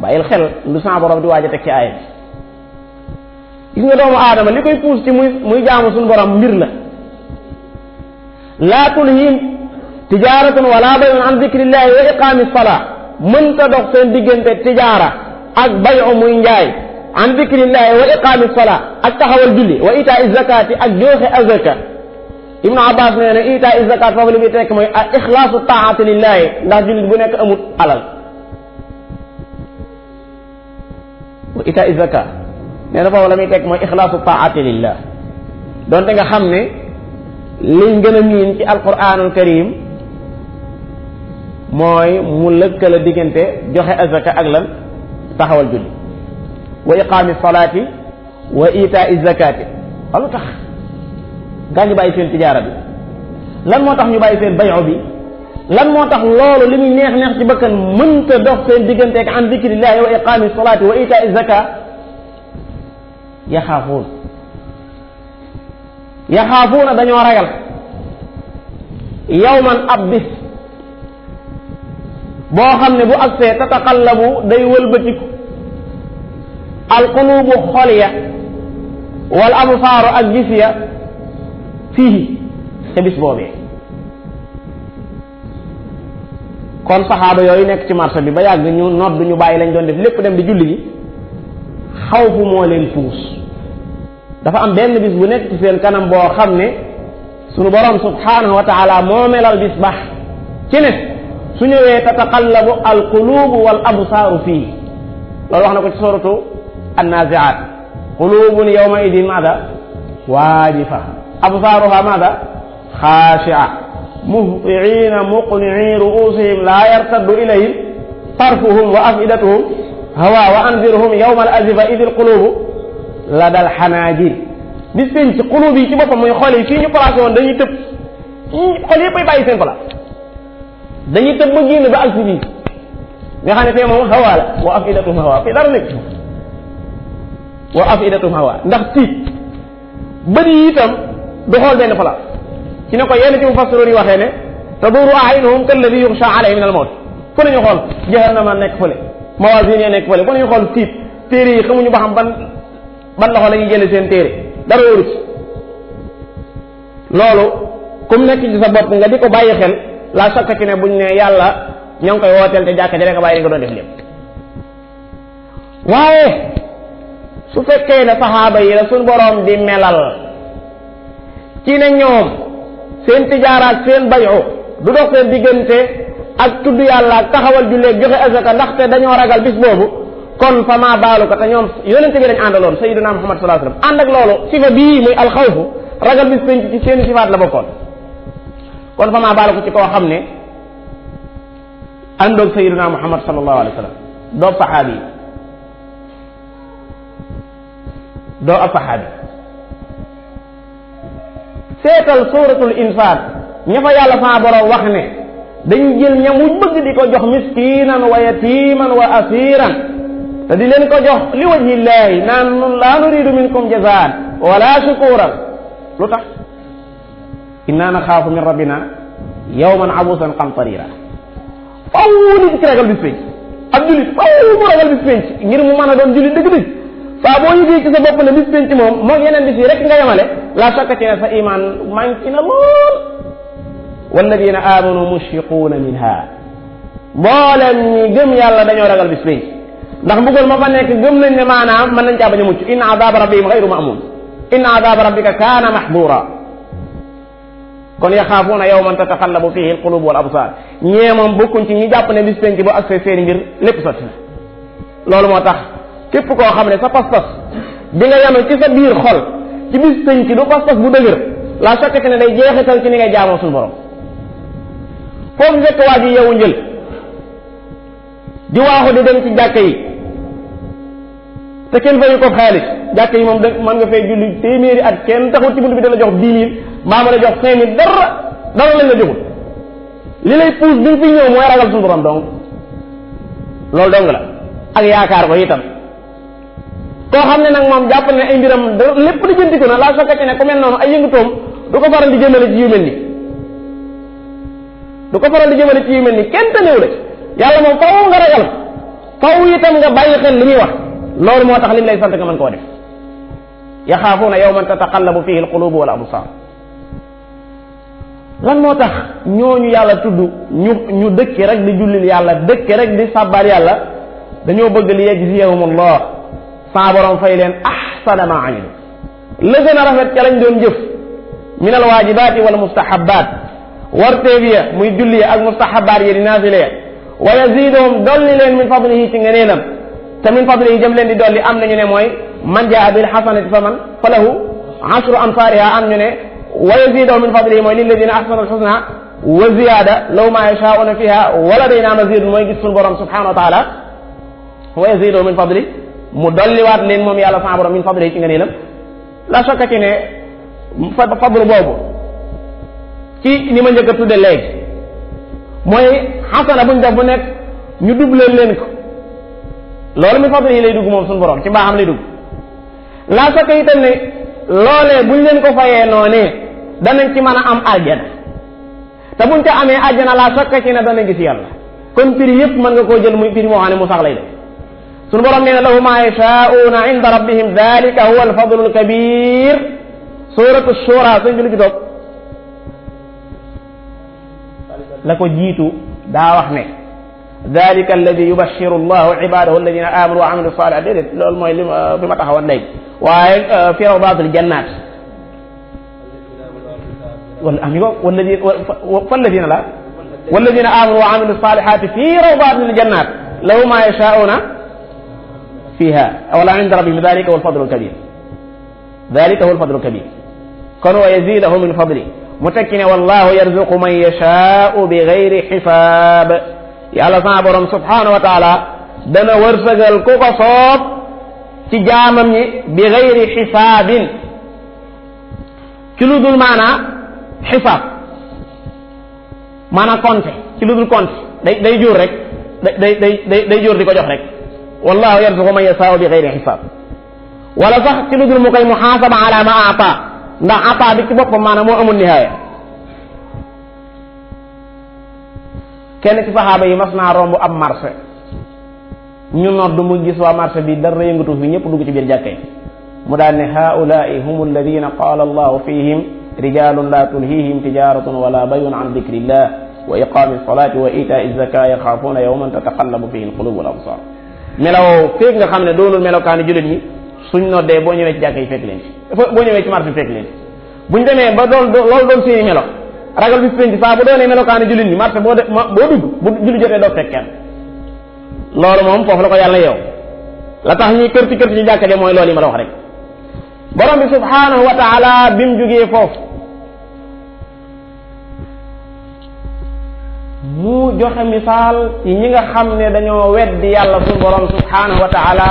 [SPEAKER 3] bàyyil xel lu sa borom di waaj a teg ci aaya bi gis nga doomu aadama li koy puus ci muy jaamu suñu borom mbir la laa tulhim tijaratun wala bay'un an dhikrillahi wa iqaami salaa mënta dox seen diggante tijaara ak bay'u muy njaay an dhikrillahi wa iqaami salaa ak taxawal julli wa itaa zakati ak joxe azaka ibnu abbas nee na itaa zakat foofu li muy tekk mooy al ixlaasu taati lillahi ndax jullit bu nekk amut alal wa itaa zakat nee na foofu la muy tekk mooy ixlaasu taati lillah donte nga xam ne liñ gën a miin ci alquranul karim mooy mu lëkkale diggante joxe azaka ak lan taxawal julli wa iqaami salaati wa itaa zakati walu tax gaa ñu bàyyi seen tijaara bi lan moo tax ñu bàyyi seen bayo bi lan moo tax loolu li muy neex neex ci bakkan mënta dox seen digganteeg an dikrillahi wa iqaami salaati wa itaa zaka yaxaafuuna dañoo ragal yawman ab bis boo xam ne bu agsee tataqallabu day wëlbatiku alqulubu xol ya wal absaaru ak gis ya fii te bis boobee. kon saxaaba yooyu nekk ci marché bi ba yàgg ñu nodd ñu bàyyi lañ doon def lépp dem di julli ji xawfu moo leen puus. dafa am benn bis bu nekk ci seen kanam boo xam ne sunu borom subhanahu wa taala moo melal bis bax ci ne su ñëwee tataqallabu alqulubu wal absaaru fii loolu wax na ko ci suratu annaziat qulubun yawma idin maada waajifa absaaruha maada xaashia muhtiina muqni'i ru'usihim laa yartaddu ilayhim tarfuhum wa afidatuhum hawa wa anzirhum yawma al azifa idil qulubu la dal xanaajir bis pénc ci xulub yi ci boppam muy xol yi fii ñu placé woon dañuy tëb xol yëpp ay bàyyi seen place dañuy tëb ba génn ba ak si biir nga xam ne fee moom hawa la wa afidatum hawa fii dara nekk wa afidatum hawa ndax tiit bëri yi itam du xool benn place ci ne ko yenn ci mufassiroon yi waxee ne taduru a'yunuhum kalladi yughsha alayhi min al mawt fu nañu xool jahannama nekk fële mawazin ya nekk fële fu nañu xool tiit téere yi xamuñu ba xam ban loxo la ñuy jëlee seen téere dara wóoru ci loolu comme nekk ci sa bopp nga di ko bàyyi xel la sakka ci ne buñ ne yàlla ñoo ngi koy wooteel te jàkka ja rek bàyyi nga doon def lépp. waaye su fekkee ne saxaaba yi la suñ boroom di melal ci ne ñoom seen tijaara ak seen bayu du dox seen diggante ak tudd yàlla ak taxawal julleeg joxe azaka ndaxte dañoo ragal bis boobu kon fa maa baalu ko te ñoom yonente bi lañ àndaloon sayyidina Muhammad sallallahu alayhi wasallam ànd ak loolu sifa bii muy alxawfu ragal bis penc ci seeni sifaat la bokkoon kon fa maa baalu ko ci koo xam ne àndoog sayyidina Muhammad sallallahu alayhi wasallam doo saxaabi doo ab saxaabi seetal suratul infaat ña fa yàlla fa borom wax ne dañu jël ñam wu bëgg di ko jox miskinan wa yatiman wa asiran te di leen ko jox li wajhillahi naan nun laa nuridu minkum jazaan wala shukuran lu tax inna naxaafu min rabbina yawman abusan qamtarira faw nit ki ragal bis penc ab julit faw mu ragal bis penc ngir mu mën a doon julit dëgg-dëgg saa boo yëgee ci sa bopp ne bis penc moom moo yeneen bis yi rek nga yemale la shakka ci ne sa iman manqué na lool walladina amanu mushfiquuna minha mboolem ñi gëm yàlla dañoo ragal bis penc ndax mbugal ma fa nekk gëm nañ ne maanaam mën nañ caa bañ a mucc inna adaba rabbihim ghayru ma'mun inna adaba rabbika kaana mahdura kon yaxaafuuna yawman tataqallabu fihi alqulub wal absar ñee moom bokkuñ ci ñi jàpp ne bis penc bu agsee seeni mbir lépp sotti na loolu moo tax képp koo xam ne sa pas-pas di nga yame ci sa biir xol ci bis penc du pas-pas bu dëgër la sotti ne day jeexital ci ni ngay jaamoo suñu borom foofu fekk waa ji yeewu njël di waaxu di dem ci jàkka yi te kenn fayu ko xaalis jàkka yi moom da mën nga fay julli téeméeri at kenn taxul ci bunt bi da la jox 10 000 mbaa ma la jox 5 000 dara lañ la joxul li lay puus bi nga fi ñëw mooy ragal suñu borom donc loolu dong la ak yaakaar ko itam koo xam ne nag moom jàpp ne ay mbiram lépp di jëntiku na laa sokkati ne ku mel noonu ay yëngutoom du ko faral di jëmale ci yu mel ni kenn tëneew la yàlla moom faw nga ragal faw itam nga bàyyi xel li muy wax loolu moo tax lim lay sant nga mën koo def yaxaafuuna yawman tataqallabu fihi alqulubu wal absar lan moo tax ñooñu yàlla tudd ñu dëkke rek di jullil yàlla dëkke rek di sàbbaal yàlla dañoo bëgg li yajziyahum allah sa borom fay leen ahsana ma amilu la gën a rafet ca lañ doon jëf min al waajibaati wal mustahabaat warteef ya muy julli ak mustahabaat yi di naafile ya wa yazidahum dolli leen min fadlihi ci ngeneelam te min fadlihi jëm leen di dolli am nañu ne mooy man jaa bil hasanati fa lahu ashru amsaaliha am ñu ne wa yazidahum min fadlihi mooy lilladina ahsanu alhusna wa ziyada law ma yashaa'una fiha wa ladayna mazid mooy gis suñu borom subhanahu wa taala wa yazidahum min fadli mu dolliwaat leen moom yàlla sa borom min fadlihi ci ngeneelam la shakka ci ne fadlu boobu ci ni ma njëkk a tudde léegi mooy xasana buñ def bu nekk ñu dubleel leen ko loolu mi fadli yi lay dugg moom suñu borom ci mbaaxam lay dugg laa saka itam ne loolee buñ leen ko fayee noonee danañ ci mën a am aljana te buñ ca amee àjjana laa sakka ci ne dana gis yàlla kon firi yëpp mën nga koo jël muy firi moo xam ne mu sax lay def suñu borom nee na lahu ma yashaa'una inda rabbihim dalika huwa alfadlu alkabir suratu shura sëñ bi lu ci topp la ko jiitu daa wax ne dalika alladi yubashiru allahu ibadahu alladina amanu wa amilu salihat déedéet loolu mooy li fi ma taxawoon léegi waaye fi rawdatul jannat wala am ko walladina la walladina amanu wa amilu salihati fi rawdatil jannat lahu ma yashaa'una fiha wala inda rabbihim dalika huwa alfadlu alkabir dalika huwa alfadlu alkabir kon wa yazidahu min fadli mu tekki ne wallahu yarzuqu man yashaa'u bi gayri xisaab yàlla sama borom subhanahu wa taala dana wërsëgal ku ko soob ci jaamam ñi bi gayri xisaabin ci lu dul maanaa xisaab maanaa compte ci lu dul compte day jur rek day jur di ko jox rek wallahu yarzuqu man yashaa'u bi gayri xisaab wala sax ci lu dul mu koy muhaasaba ala ma aata ndax aata bi ci boppam maanaam moo amul nihaaya kenn ci saxaaba yi mas naa romb ab marché ñu nodd mu gis waa marché bi dara yëngatu fi ñëpp dugg ci biir jàkkee mu daan ne haulaai hum alladina qaala allahu fihim rijalun la tulhihim tijaratun wala bayun an dikrillah wa iqami salati wa itai zaka yaxaafuuna yawman tataqallabu fihi alqulub wal absar melaw feeg nga xam ne doonul melokaani jullit ñi suñ noddee boo ñëwee ci jàkk yi fekk leen ci boo ñëwee ci marché bi fekk leen ci buñ demee ba loolu doon seeni melo ragal bis penc saa bu doonee melokaani jullit ñi marché boo dugg bu julli jotee doo fekk kenn loolu moom foofu la ko yàlla yow la tax ñuy kër ci jàkka de mooy loolu yi ma la wax rek borom bi subhanahu wa taala bi mu jógee foofu mu joxe misaal ci ñi nga xam ne dañoo weddi yàlla suñu borom subhanahu wa taala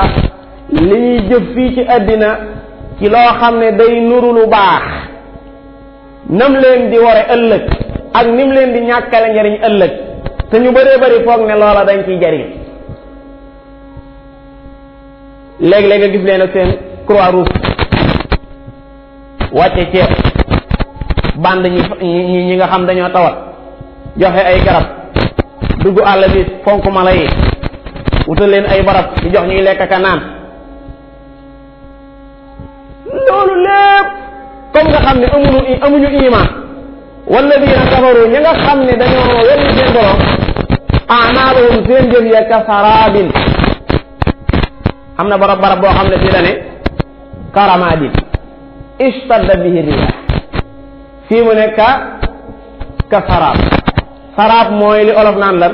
[SPEAKER 3] li ñuy jëf fii ci àddina ci loo xam ne day nuru lu baax nam leen di ware ëllëg ak nim leen di ñàkkale njariñ ëllëg te ñu bëree bëri foog ne loola dañ ciy jariñ léeg-léeg nga gis leen ak seen croix rouge wàcce ceeb band ñi nga xam dañoo tawat joxe ay garab dugg àll bi fonk mala yi wutal leen ay barab di jox ñuy lekk ka naan loolu lépp comme nga xam ne amuñu iman walladina kafaru ñi nga xam ne dañoo weddi seen borom amaaluhum seen jëf ya ka sarabin am na barab boo xam ne fii la ne karamadin istadda bihi riyah fii mu ne ka sarab sarab mooy li olof naan lan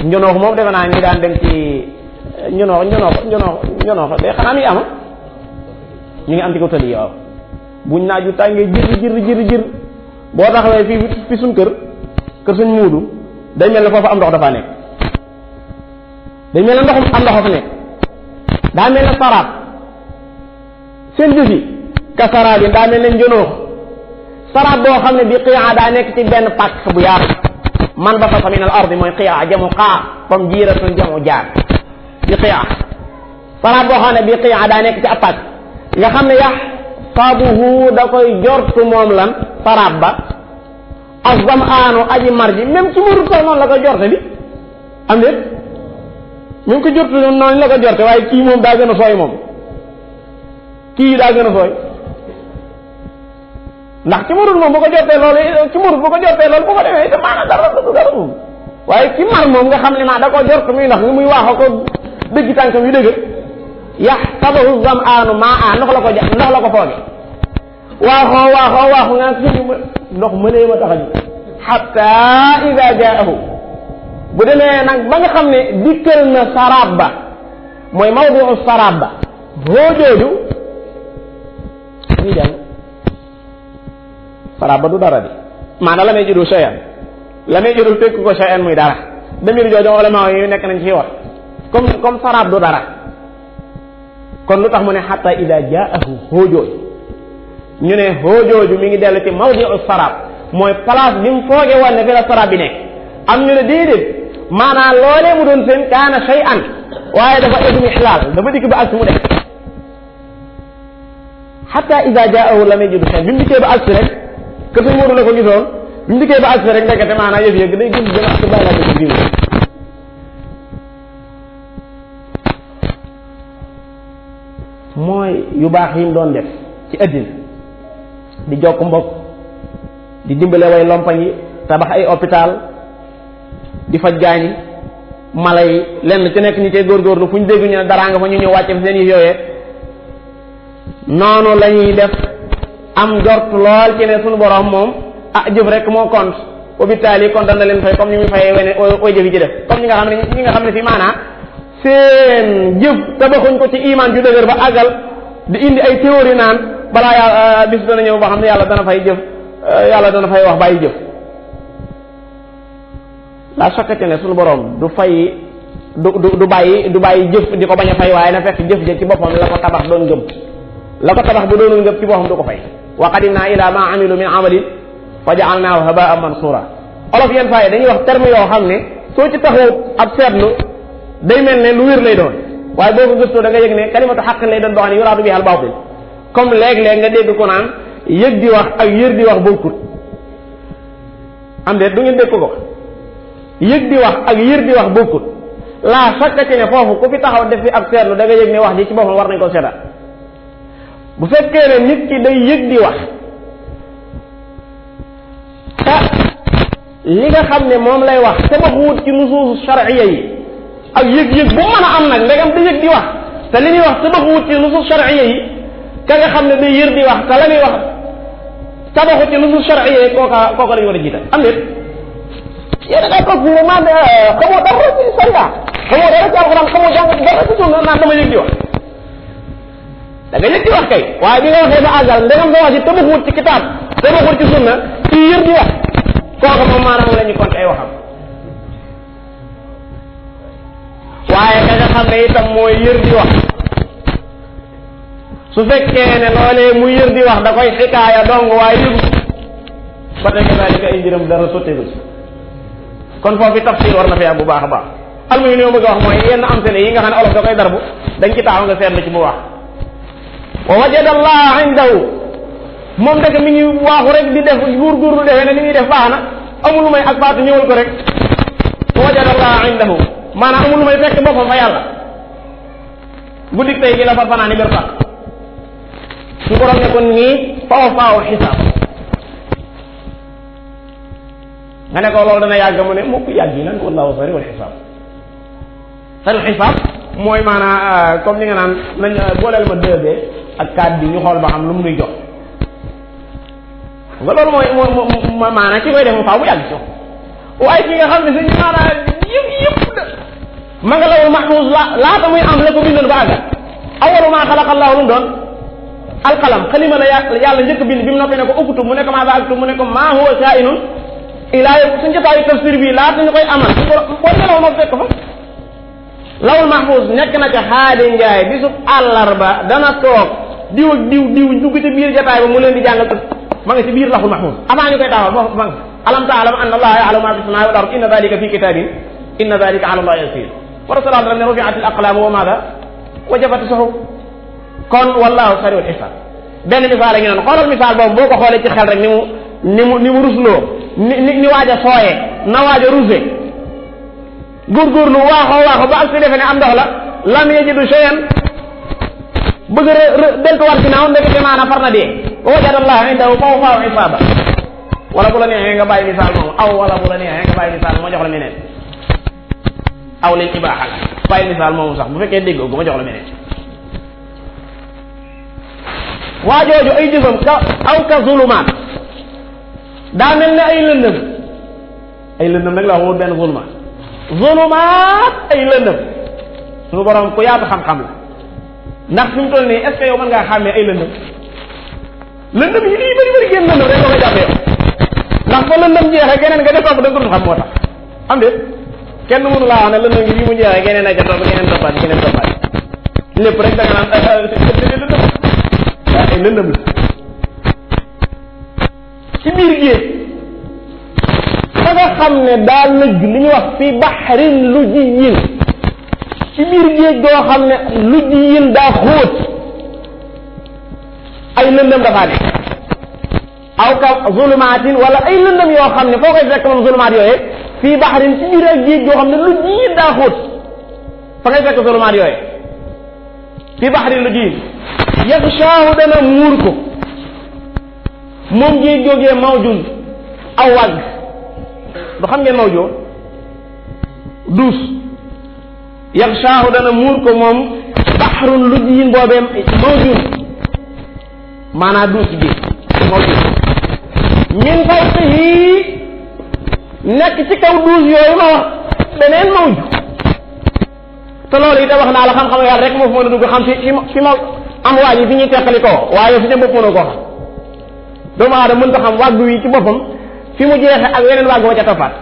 [SPEAKER 3] njonoox moom defe naa ñi daan dem ci njonoox day xanaa mi ama ñu ngi am ci ko tëli yow buñ naaju tàngee jir boo taxawee fi suñ kër suñ muudu day mel ne foofu am ndox dafa nekk day mel ne ndoxum am ndox fa nekk daa mel ne saraab seen jëfi ka saraabin daa mel ne njonoox saraab boo xam ne bi qiyaa daa nekk ci benn pàkk bu yaatu man basata min al ardi mooy qiyaa jamu qaa comme jiiratun jamu jaar bi qiyaa saraab boo xam ne bi qiyaa daa nekk ci ab pàkk nga xam ne yaxsabuhu da koy jortu moom lan saraab ba azam aanu aji marji même ci murut sax noonu la ko jorte bi am déet même ko jortu noonu la ko jorte waaye kii moom daa gën a sooy moom kii daa gën a sooy ndax ci murut moom bu ko jortee loolu bu ko demee te maanaam dara moom waaye ci mar moom nga xam ne maa da ko jort muy ndax ni muy waaxoo ko dëgg tànkam yu dëgg yaxsabuhu zam'aanu maa'an ndox la ko fooge waaxoo nga suñu ndox mënee ma tax a ji hatta ida jaahu bu demee nag ba nga xam ne dikkal na saraab ba mooy mawdi'u saraab ba boo jooju ñi jàng saraab ba du dara di maanaam la may judu shay'an la may judu fekk ko shay'an muy dara demir jooju ulama yi nekk nañ ci wax comme saraab du dara kon lu tax mu ne hatta ida jaahu hóojooju ñu ne hóojooju mi ngi dellu ci mawdi'u saraab mooy place bi mu fooge woon ne fi la saraab bi nekk am ñu ne déedéet maanaam loolee mu doon seen kaana shay'an waaye dafa ismu ihlaal dafa dikk ba agsi mu def hatta ida jaahu lam yajidu shay'an bi mu dikkee ba agsi rek que suñ Moodu la ko gisoon bi mu dikkee ba agsi rek ndekete maanaam yëf yëg day gën gën ak bàyyi laa dëgg diw mooy yu baax yi mu doon def ci àddina di jokk mbokk di dimbale way lompañ yi tabax ay hôpital di faj gaañi mala yi lenn ci nekk ñi cay góorgóorlu fu ñu dégg ñu ne daraa nga fa ñu ñëw wàcce fi seen yi yooyee noonu la ñuy def am jort lool ci ne suñu borom moom jëf rek moo compte hôpital yi compte na leen fay comme ni muy fayee wene oy jëf yi ci def comme ñi nga xam ne fi maanaa seen jëf tabaxuñ ko ci iman ju dëgër ba àggal di indi ay théorie naan balaa yàlla bis dana ñëw boo xam ne yàlla dana fay jëf yàlla dana fay wax bàyyi jëf la sokkate ne suñu borom du fay du bàyyi jëf di ko bañ a fay waaye na fekk jëf ja ci boppam la ko tabax doon gëm la ko tabax bu doonul ngëm ci boppam du ko fay wa qadimna ila ma amilu min amalin fa ja'alnaahu haba'an mansura olof yenn saa yi dañuy wax terme yoo xam ne soo ci taxaw ab seetlu day mel ne lu wér lay doon waaye boo ko gëstoo da nga yëg ne kalimatu xaqin lay doon boo xam ne yuraadu biha al baatil comme léeg-léeg nga dégg ko naan yëg di wax ak yër di wax bokkut am de du ngeen dégg ko yëg di wax ak yër di wax bokkut laa sakka ci ne foofu ku fi taxaw def fi ab seetlu da nga yëg ne wax ji ci boppam war nañ ko seetaat bu fekkee ne nit ki day yëg di wax te li nga xam ne moom lay wax te waxuwut ci nusuus shar'iyya yi ak yëg-yëg bu mën a am nag ndegam da yëg di wax te li muy wax te waxuwut ci nusuus shar'iyya yi ka nga xam ne day yër di wax te la muy wax tabaxut ci nusuus shar'iyya yi kooka lañu war a jiital am nit yéen da ngay toog fii rek naan xamoo dara ci sariya xamoo dara ci alxuraan xamoo jàng dara ci sunna naan dama yëg di wax da nga yëg di wax kay waaye bi nga waxee ba àggal ndegam sa wax ci tabaxut ci kitaab tabaxut ci sunna ci yër di wax kooka moom maanaam la ñu compte ay waxam waaye ka nga xam ne itam mooy yër di wax su fekkee ne loolee muy yër di wax da koy xikaaya dong waaye yëgu ba tey kadaalika ay mbiram dara sotteeku ci kon foofu tafsir war na fi am bu baax a baax almuhim li ma bëgg a wax mooy yenn am sele yi nga xam ne olof da koy darbu dañ ci taxaw nga seetlu ci bu baax wa wajada allah indahu moom dëgg mi ngi waaxu rek di def góorgóorlu defee ne ni muy def baax na amul lu may ak baatu ñëwal ko rek wa wajada allah indahu maanaam amul lu may fekk boppam fa yàlla guddik tey gi la fa fanaani ber sax su borom ne kon nii faaw xisaab nga ne ko loolu dana yàgg mu ne mukk yàgg yi nan wallahu sari'ul xisaab sari'ul xisaab mooy maanaam comme ni nga naan nañ booleel ma 2B ak 4 bi ñu xool ba xam lu mu nuy jox nga loolu mooy maanaam ki koy def mu faaw mu yàgg so waaye ki nga xam ne suñu maanaam yëpp ma nga lawul mahfuus laata muy am la ko bindoon ba àggal awwalu maa xalaqa Allahu lu mu doon alqalam xalima la yàlla njëkk bind bi mu noppi ne ko uktub mu ne ko maa za aktub mu ne ko maa huwa kaa'inun ilaa yow suñ jotaayu tafsir bi laata ñu koy amal boo nelaw ma fekk fa lawul mahfuus nekk na ca Xaadi Njaay bisub àllarba dana toog diw ak diw dugg ci biir jotaay ba mu leen di jàngal ma nga ci biir lawul mahfuus avant ñu koy taawal foofu ma nga alam ta'lam anna Allaha ya'lamu ma fi samaa'i wal ardi inna dhalika fi kitabin inna dhalika 'ala Allahi yasir wa rasulullah ne rufi'at al aqlam wa madha wajafat suhuf kon wallahu sari'ul hisab benn misaal a ngi noonu xoolal misaal boobu boo ko xoolee ci xel rek ni mu rusloo ni waaj a sooyee na waaj a ruse góorgóorlu waaxoo ba ak si defe ne am ndox la lam yajidu shay'an bëgg a deltuwaat ginnaaw ndekete maanaam far na dee wajada Allah indahu fawafaahu hisaaba wala bu la neexee nga bàyyi misaal moom wala bu la neexee nga bàyyi misaal moo jox la meneen aw lil ibaaxa la bàyyi misaal moomu sax bu fekkee dégg gu ma jox la meneen waa jooju ay jëfam ka zulumaat daa mel ne ay lëndëm nag la wax benn zulumaat ay lëndëm suñu borom ku yaatu xam-xam la ndax fi mu toll nii est-ce que yow mën ngaa xàmmee ay lëndëm yi lii bëri génn lëndëm rek nga koy jàppe yow ndax fa lëndëm jeexee geneen nga def topp da nga dul xam moo tax am déet kenn mënu laa wax ne lëndëm gi bi mu jeexee geneen a ca topp geneen toppaat lépp rek da nga naan lëndëm ay lëndëm la ci biir géej fa nga xam ne daa lëgg li ñuy wax fi baxrin lujjiyin ci biir géej goo xam ne lujjiyin daa xóot ay lëndëm dafaa nekk aw ka zulumaatin wala ay lëndëm yoo xam ne foo koy fekk moom zulumaat yooyu fii baxarin ci biir ak géej goo xam ne lu jiit daa xóot fa ngay fekk zulumaat yooyu fii baxarin lu jiit yaxshaahu dana muur ko moom géej googee mawjun aw wàgg du xam ngeen mawjoo duus yaxshaahu dana muur ko moom baxrun lu jiin boobee mawjun maanaa duus gi mawjun min fawqihi nekk ci kaw duus yooyu ma wax beneen mawju te loolu itam wax naa la xam-xam yàlla rek moo fi mën a dugg xam fi ma am waa ji fi ñuy teqali ko waaye fi ca bopp mënoo koo xam doomu aadama mënta xam wàgg wi ci boppam fi mu jeexe ak weneen wàgg wa ca toppaat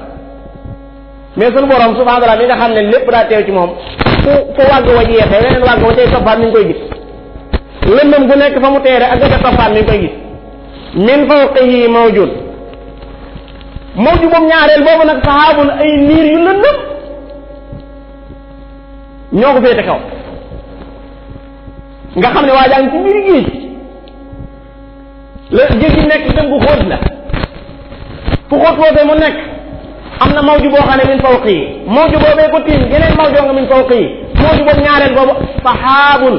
[SPEAKER 3] mais sunu borom subhanahu wa taala mi nga xam ne lépp daa teew ci moom fu wàgg wa jeexee weneen wàgg wa cay toppaat mi ngi koy gis lëndëm gu nekk fa mu teere ak ga ca toppaat mi ngi koy gis min fawqihi mawjud mawju moom ñaareel boobu nag sahaabun ay niir yu lëndëm ñoo ko féete kaw nga xam ne waa jaa ngi ci biir géej la géej gi nekk dem gu xóot la fu xóot foofee mu nekk am na mawju boo xam ne min fawqihi mawju boobee ko tiim geneen mawju nga min fawqihi mawju boobu ñaareel boobu sahaabun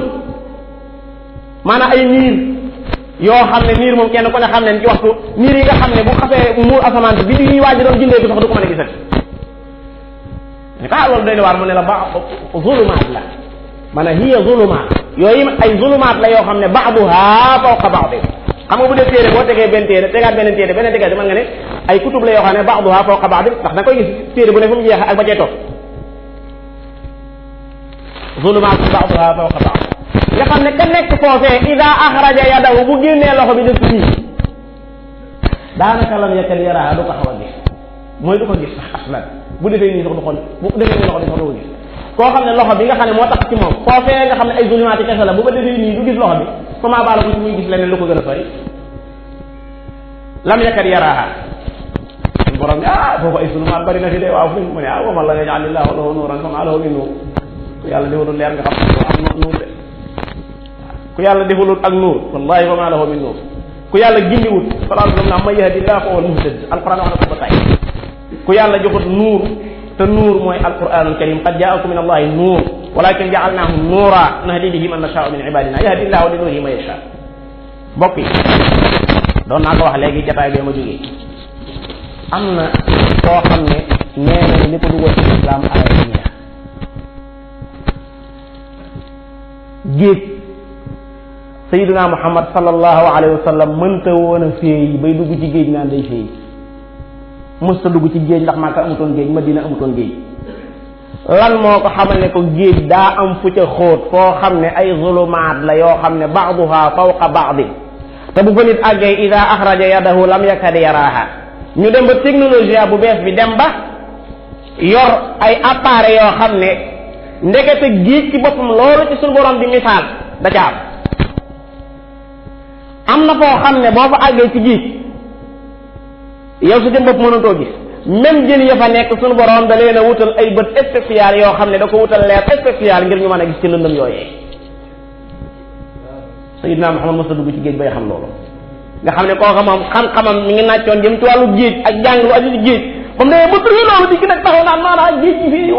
[SPEAKER 3] maanaam ay niir yoo xam ne niir moom kenn ku ne xam ne ci waxtu niir yi nga xam ne bu xasee muur asamaan bi di waaj doon jindee bi sax du ko mën a gisati loolu doy na waar mu ne la ba zulumaat la maanaam hiya zulumaat yooyu ay zulumaat la yoo xam ne ba'duha fawqa ba'd xam nga bu dee téere boo tegee benn téere tegaat beneen téere beneen tegaat mën nga ne ay kutub la yoo xam ne ba'duha fawqa ba'd ndax da koy gis téere bu ne fu mu jeexee ak ba cee topp zulumaat ba'duha fawqa ba'd nga xam ne ka nekk foofee ida axraja yadahu bu génnee loxo bi def ko nii daanaka lam yakal yaraa du ko xaw a gis mooy du ko gis sax aslan bu defee nii sax du xool bu defee nii loxo bi sax du ko gis koo xam ne loxo bi nga xam ne moo tax ci moom foofee nga xam ne ay zulumaati kese la bu ko defee nii du gis loxo bi comment baala ko ci muy gis leneen lu ko gën a sori lam yakal yaraa suñu borom bi foofu ay zulumaat bari na fi de waaw fu mu ne wa man lam yaj'alillaahu lahu nuuran famaa lahu min nuur yàlla defalul leer nga xam ne am nuur de ku yàlla defalul ak nuur wallahi wa ma lahu min nuur ku yàlla gindiwut sallallahu alayhi wa sallam man yahdillahu fa huwa al-muhtadi alquran wax na ko ba tey ku yàlla joxut nuur te nuur mooy alquranul karim qad jaakum min allahi nuur walakin ja'alnahu nuura nahdi bihi man nashaa'u min ibadina yahdillahu li nuurihi man yashaa mbokk yi doon naa ko wax léegi jataay bee ma jógee am na koo xam ne nee na li ko dugal ci islam aaya yi géej sayyiduna muhammad sallallahu alayhi wa sallam mënta woon a féey bay dugg ci géej naan day féey mësta dugg ci géej ndax Makka amutoon géej Madina amutoon géej lan moo ko xamal ne ko géej daa am fu ca xóot foo xam ne ay zulumaat la yoo xam ne ba'duha fawqa ba'd te bu fa nit àggee ida axraja yadahu lam yakad yaraaha ñu dem ba technologie bu bees bi dem ba yor ay appareil yoo xam ne ndekete géej ci boppam loolu ci suñu borom di misaal da ca am na foo xam ne boo fa àggee ci géej yow su jëm bopp mënatoo gis même jën ya fa nekk suñu borom da leen a wutal ay bët spécial yoo xam ne da ko wutal leer spécial ngir ñu mën a gis ci lëndëm yooyee Sayyidina Muhammad mos a dugg ci géej bay xam loolu nga xam ne kooka moom xam-xamam mi ngi nàccoon jëm ci wàllu géej ak jàng lu aju ci géej comme ne ba tëri loolu dikk nag taxaw naan maanaam géej gi fii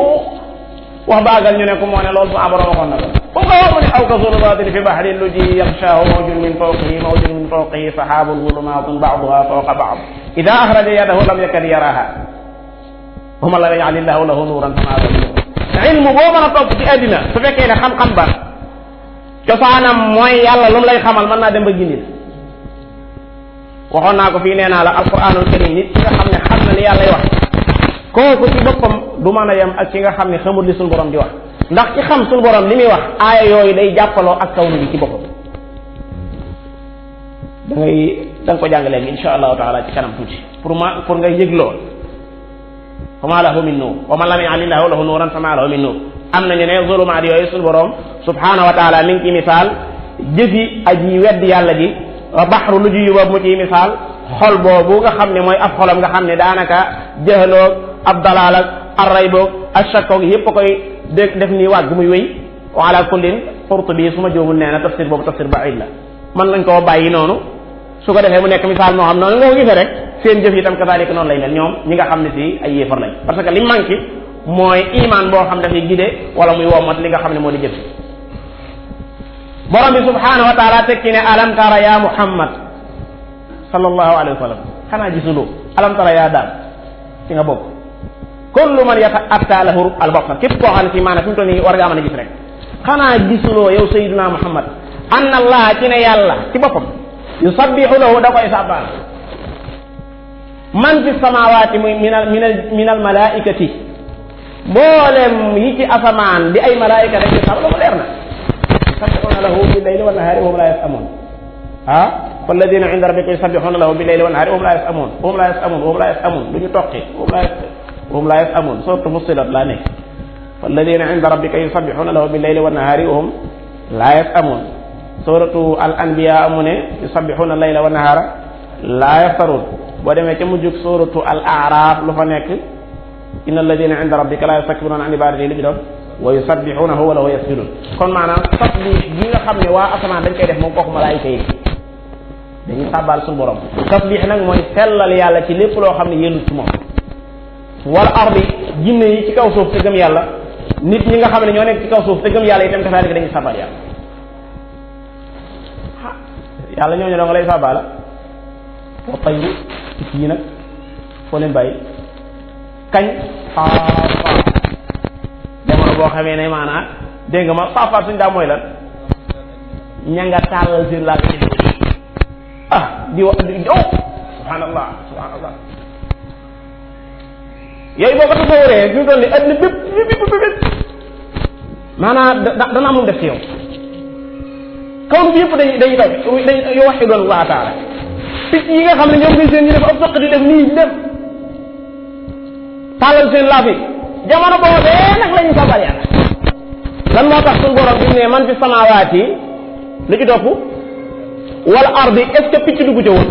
[SPEAKER 3] wax baagal ñu ne ko moo ne loolu su aboro waxoon na ko comme nga wax mu ne aw ka zulumatin fi bahrin lujji yaxshaahu mawjun min fawqihi sahaabun zulumaatun ba'duha fawqa ba'd ida axraja yadahu lam yakad yaraaha wa man lam yaj'alillahu lahu nuuran famaa lahu min nuur ilmu boo mën a topp ci àddina su fekkee ne xam-xam ba cosaanam mooy yàlla lu mu lay xamal mën naa dem ba gindil waxoon naa ko fii nee naa la alquranul karim nit ki nga xam ne xam na li yàlla wax kooku ci boppam du mën a yem ak ki nga xam ne xamul li suñu borom di wax ndax ci xam suñu borom li muy wax aaya yooyu day jàppaloo ak kaw bi ci boppam da nga ko jàng léegi insha allahu taala ci kanam tuuti pour nga yëg lool fa maa lahu min nuur wa man lam yaj'alillahu lahu nuuran fa maa lahu min nuur am nañu ne zulumaat yooyu suñu borom subhanahu wa taala mi ngi ci misaal jëfi aji weddi yàlla ji baxru lu ji yu boobu mu ciy misaal xol boobu nga xam ne mooy ab xolam nga xam ne daanaka jëhaloog ab dalaal ak array boog ak shakkoog yépp a koy def nii wàgg muy wéy wa ala kullin Qurtubi su ma jóomul nee na tafsir boobu tafsir ba'id la mën nañ koo bàyyi noonu su ko defee mu nekk misaal moo xam noonu nga ko gisee rek seen jëf itam kadaalika noonu lay mel ñoom ñi nga xam ne si ay yéefar lañ parce que li manqué mooy iman boo xam dafay gide wala muy womat li nga xam ne moo di jëf borom bi subhanahu wa taala tekki ne alam tara ya muhammad sallallahu alayhi wa sallam xanaa gisuloo alam tara yaa daal ci nga bokk kullu man yata'atta lahu al basar képp koo xam ne si maanaam fi mu toll nii war ngaa mën a gis rek xanaa gisuloo yow sayyiduna muhammad anna allah ci ne yàlla ci boppam yusabbihu lahu da koy sàbbaal man fi samawati muy min al malaikati mboolem yi ci asamaan di ay malaika rek sax loolu leer na yusabbihuna lahu bil layli wan nahari wa hum la yasamun walladina inda rabbika yusabbihuna lahu bil layli wan nahari wa hum la yasamun wa hum la yasamun wa hum la yasamun duñu toqi wa hum la yasamun suratu Fussilat laa nekk walladina inda rabbika yusabbihuna lahu bil layli wan nahari wa hum la yasamun suratu al anbiya mu ne yusabbihuna layla wan nahara la yaftarun boo demee ca mujjug suratu al a'raf lu fa nekk inna alladina inda rabbika la yastakbiruna an ibadati li bi doon wa yusabbihunahu wa lahu yasjudun kon maanaam tasbih gi nga xam ne waa asamaan dañ koy def moom kooku malaayika yi dañuy sàbbaal suñu borom tasbih nag mooy sellal yàlla ci lépp loo xam ne yellut ci moom wal ardi jinne yi ci kaw suuf te gëm yàlla nit ñi nga xam ne ñoo nekk ci kaw suuf te gëm yàlla itam dafaa dañuy sàbbaal yàlla yàlla ñooñu doo nga lay sàbbaala wa tayru picc yi nag foo leen bàyyi kañ faafaat jamono boo xamee ne maanaam dégg nga ma faafaat suñ daa mooy lan ña nga tàllal seen laa ci di wax subhanallah subhanallah yooyu boo ko tasawuree fi mu toll ni adduna bépp maanaam dana am lu def ci yow kaw bi yëpp dañuy daw yuwahhiduna Allah taala picc yi nga xam ne ñoom ngay seen ñu def ab soq di def nii di def tàllal seen laaf yi jamono boobee nag la ñu sabal yàlla lan moo tax suñu borom bi ne man fi samaawaati lu ci topp wal ardi est-ce que picc dugg ca woon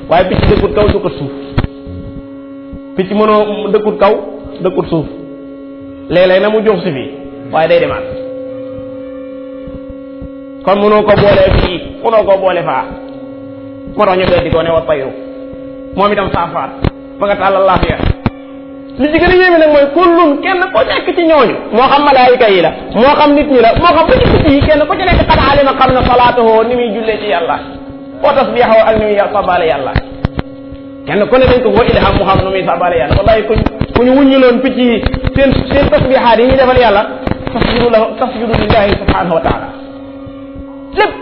[SPEAKER 3] waaye picc dëkkut kaw dëkkut suuf picc mënoo dëkkut kaw dëkkut suuf léeg-léeg na mu jox si fii waaye day demaat kon mënoo ko boole fii mënoo ko boole faa moo tax ñu beddi ko ne wa tayru moom itam saafaat ba nga tàllal laafiya li ci gën a yéeme nag mooy kullun kenn ko nekk ci ñooñu moo xam malaayika yi la moo xam nit ñi la moo xam ba ci picc yi kenn ko ci nekk qad alima xam na salaatuhu ni muy jullee ci yàlla wa tasbihahu ak ni muy sabaale yàlla kenn ku ne dañ ko woo ilham mu xam nu muy sabaale yàlla wallahi ku ñu wuññiloon picc yi seen tasbihaat yi ñuy defal yàlla tasjudu lillahi subhanahu wa taala lépp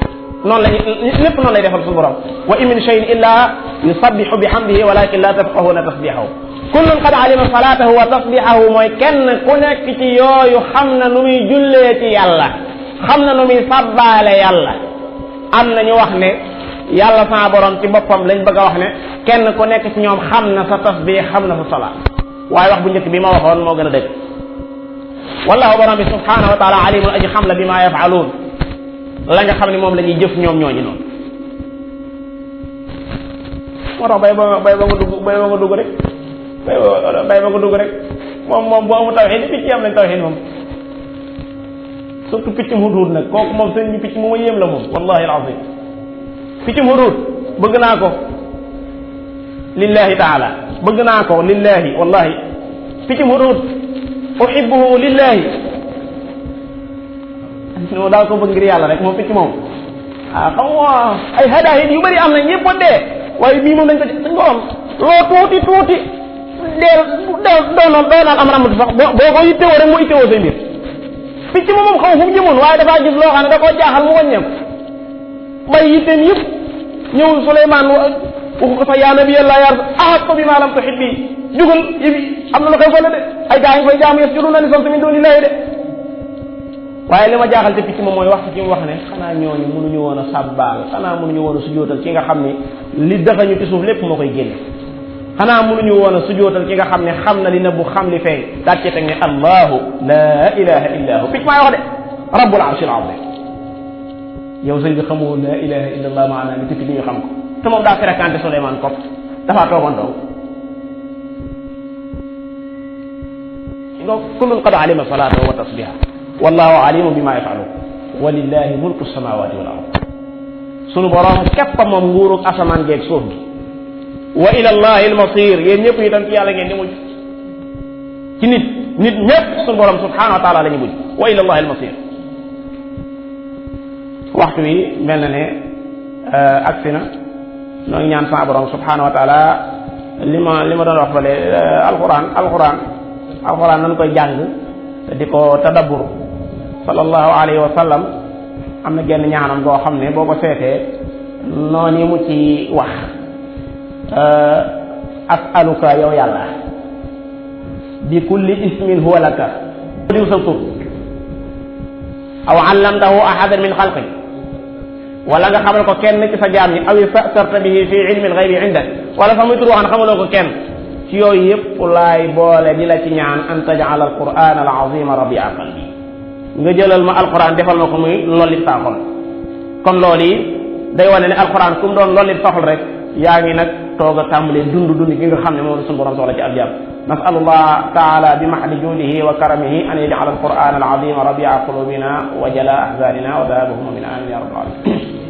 [SPEAKER 3] noonu lay defal suñu borom wa in min shay'in illa yusabbihu bihamdihi walakin la tafqahuna tasbihahu kullun qad alima salatahu wa tasbihahu mooy kenn ku nekk ci yooyu xam na nu muy jullee ci yàlla xam na nu muy sabbaale yàlla am na ñu wax ne yàlla sama borom ci boppam lañ bëgg a wax ne kenn ku nekk ci ñoom xam na sa tasbih xam na sa salaat waaye wax bu njëkk bi ma waxoon moo gën a dëgg wallahu borom bi subhanahu wa taala alimul aji xam la bi ma yafaluun la nga xam ne moom la ñuy jëf ñoom ñooñu noonu moo tax bay ba nga dugg rek bay ba nga dugg rek moom bu amu tawxiid picc am nañ tawxiid moom surtout piccum hudhud nag kooku moom sëñ bi picc mu ma yéem la moom wallahi alazim piccum hudhud bëgg naa ko lillahi taala bëgg naa ko lillahi wallahi piccum hudhud uhibbuhu lillahi no daa ko bëgg ngir yàlla rek moom picc moom xam nga ay hadaahid yu bëri am na ñëpp a dee waaye bii moom dañ ko dañ ko am loo tuuti doonoon am ramatu sax boo ko yittewoo rek moo yittewoo say mbir picc moom xaw fu mu jëmoon waaye dafaa gis loo xam ne da koo jaaxal mu wàññeeku bay yitteen yëpp ñëw Suleymaan waxu ko sax yaa nabiyallah yaa ahaq bi ma lam tuhib bi jugal yëbi am na lu koy fole de ay gaa ngi fay jaamu yasjuduna li samsi min dunillahi de waaye li ma jaaxal te picc moom mooy wax ci mu wax ne xanaa ñooñu mënuñu woon a sàbbaal xanaa mënuñu woon a sujootal ki nga xam ne li daxañu ci suuf lépp moo koy génne xanaa mënuñu woon a sujootal ki nga xam ne xam na li nëbbu xam li feeñ daal cee teg ne allahu la ilaha illa hu picc maa wax de rabbul arshil azim yow sëñ bi xamoo la ilaha illa allah maanaam li tukki li ñu xam ko te moom daa fréquenté Souleymane Kopp dafaa toogandoo donc kullun qad alima salatahu wa tasbiha wallahu alimu bima yafalu walillahi mulku samawati wal ard sunu borom képp moom nguurug asamaan jeeg suuf bi wa ila allahi almasir yéen ñëpp itam ci yàlla ngeen di mujj ci nit ñëpp sunu borom subhanahu wa taala la ñu mujj wa ila allahi almasir waxtu wi mel na ne agsi na noo ngi ñaan sa borom subhanahu wa taala li ma doon wax fale alquran nañ koy jàng di ko tadabbur sallallahu alayhi wa sallam am na genn ñaanam goo xam ne boo ko seetee noonu mu ci wax as'aluka yow yàlla bi kulli ismin huwa laka diw sa tur aw allamtahu ahadan min xalqik wala nga xamal ko kenn ci sa jaam ñi aw istasarta bihi fi ilmi alghaybi indak wala fa muy tur wax ne xamaloo ko kenn ci yooyu yëpp laay boole di la ci ñaan an taj'al alquran alazima rabia qalbi nga jëlal ma alquran defal ma ko muy lollit saa xol kon loolu yi day wane ne alquran ku mu doon lollit sa xol rek yaa ngi nag toog a tàmbalee dund gi nga xam ne moom la suñu borom soxla ci ab jàmm nasalullah taala bi mahdi juudihi wa karamihi an yaj'al alquran alazima rabia qulubina wa jala ahzanina wa dhahaba humumina amin ya rabbal alamin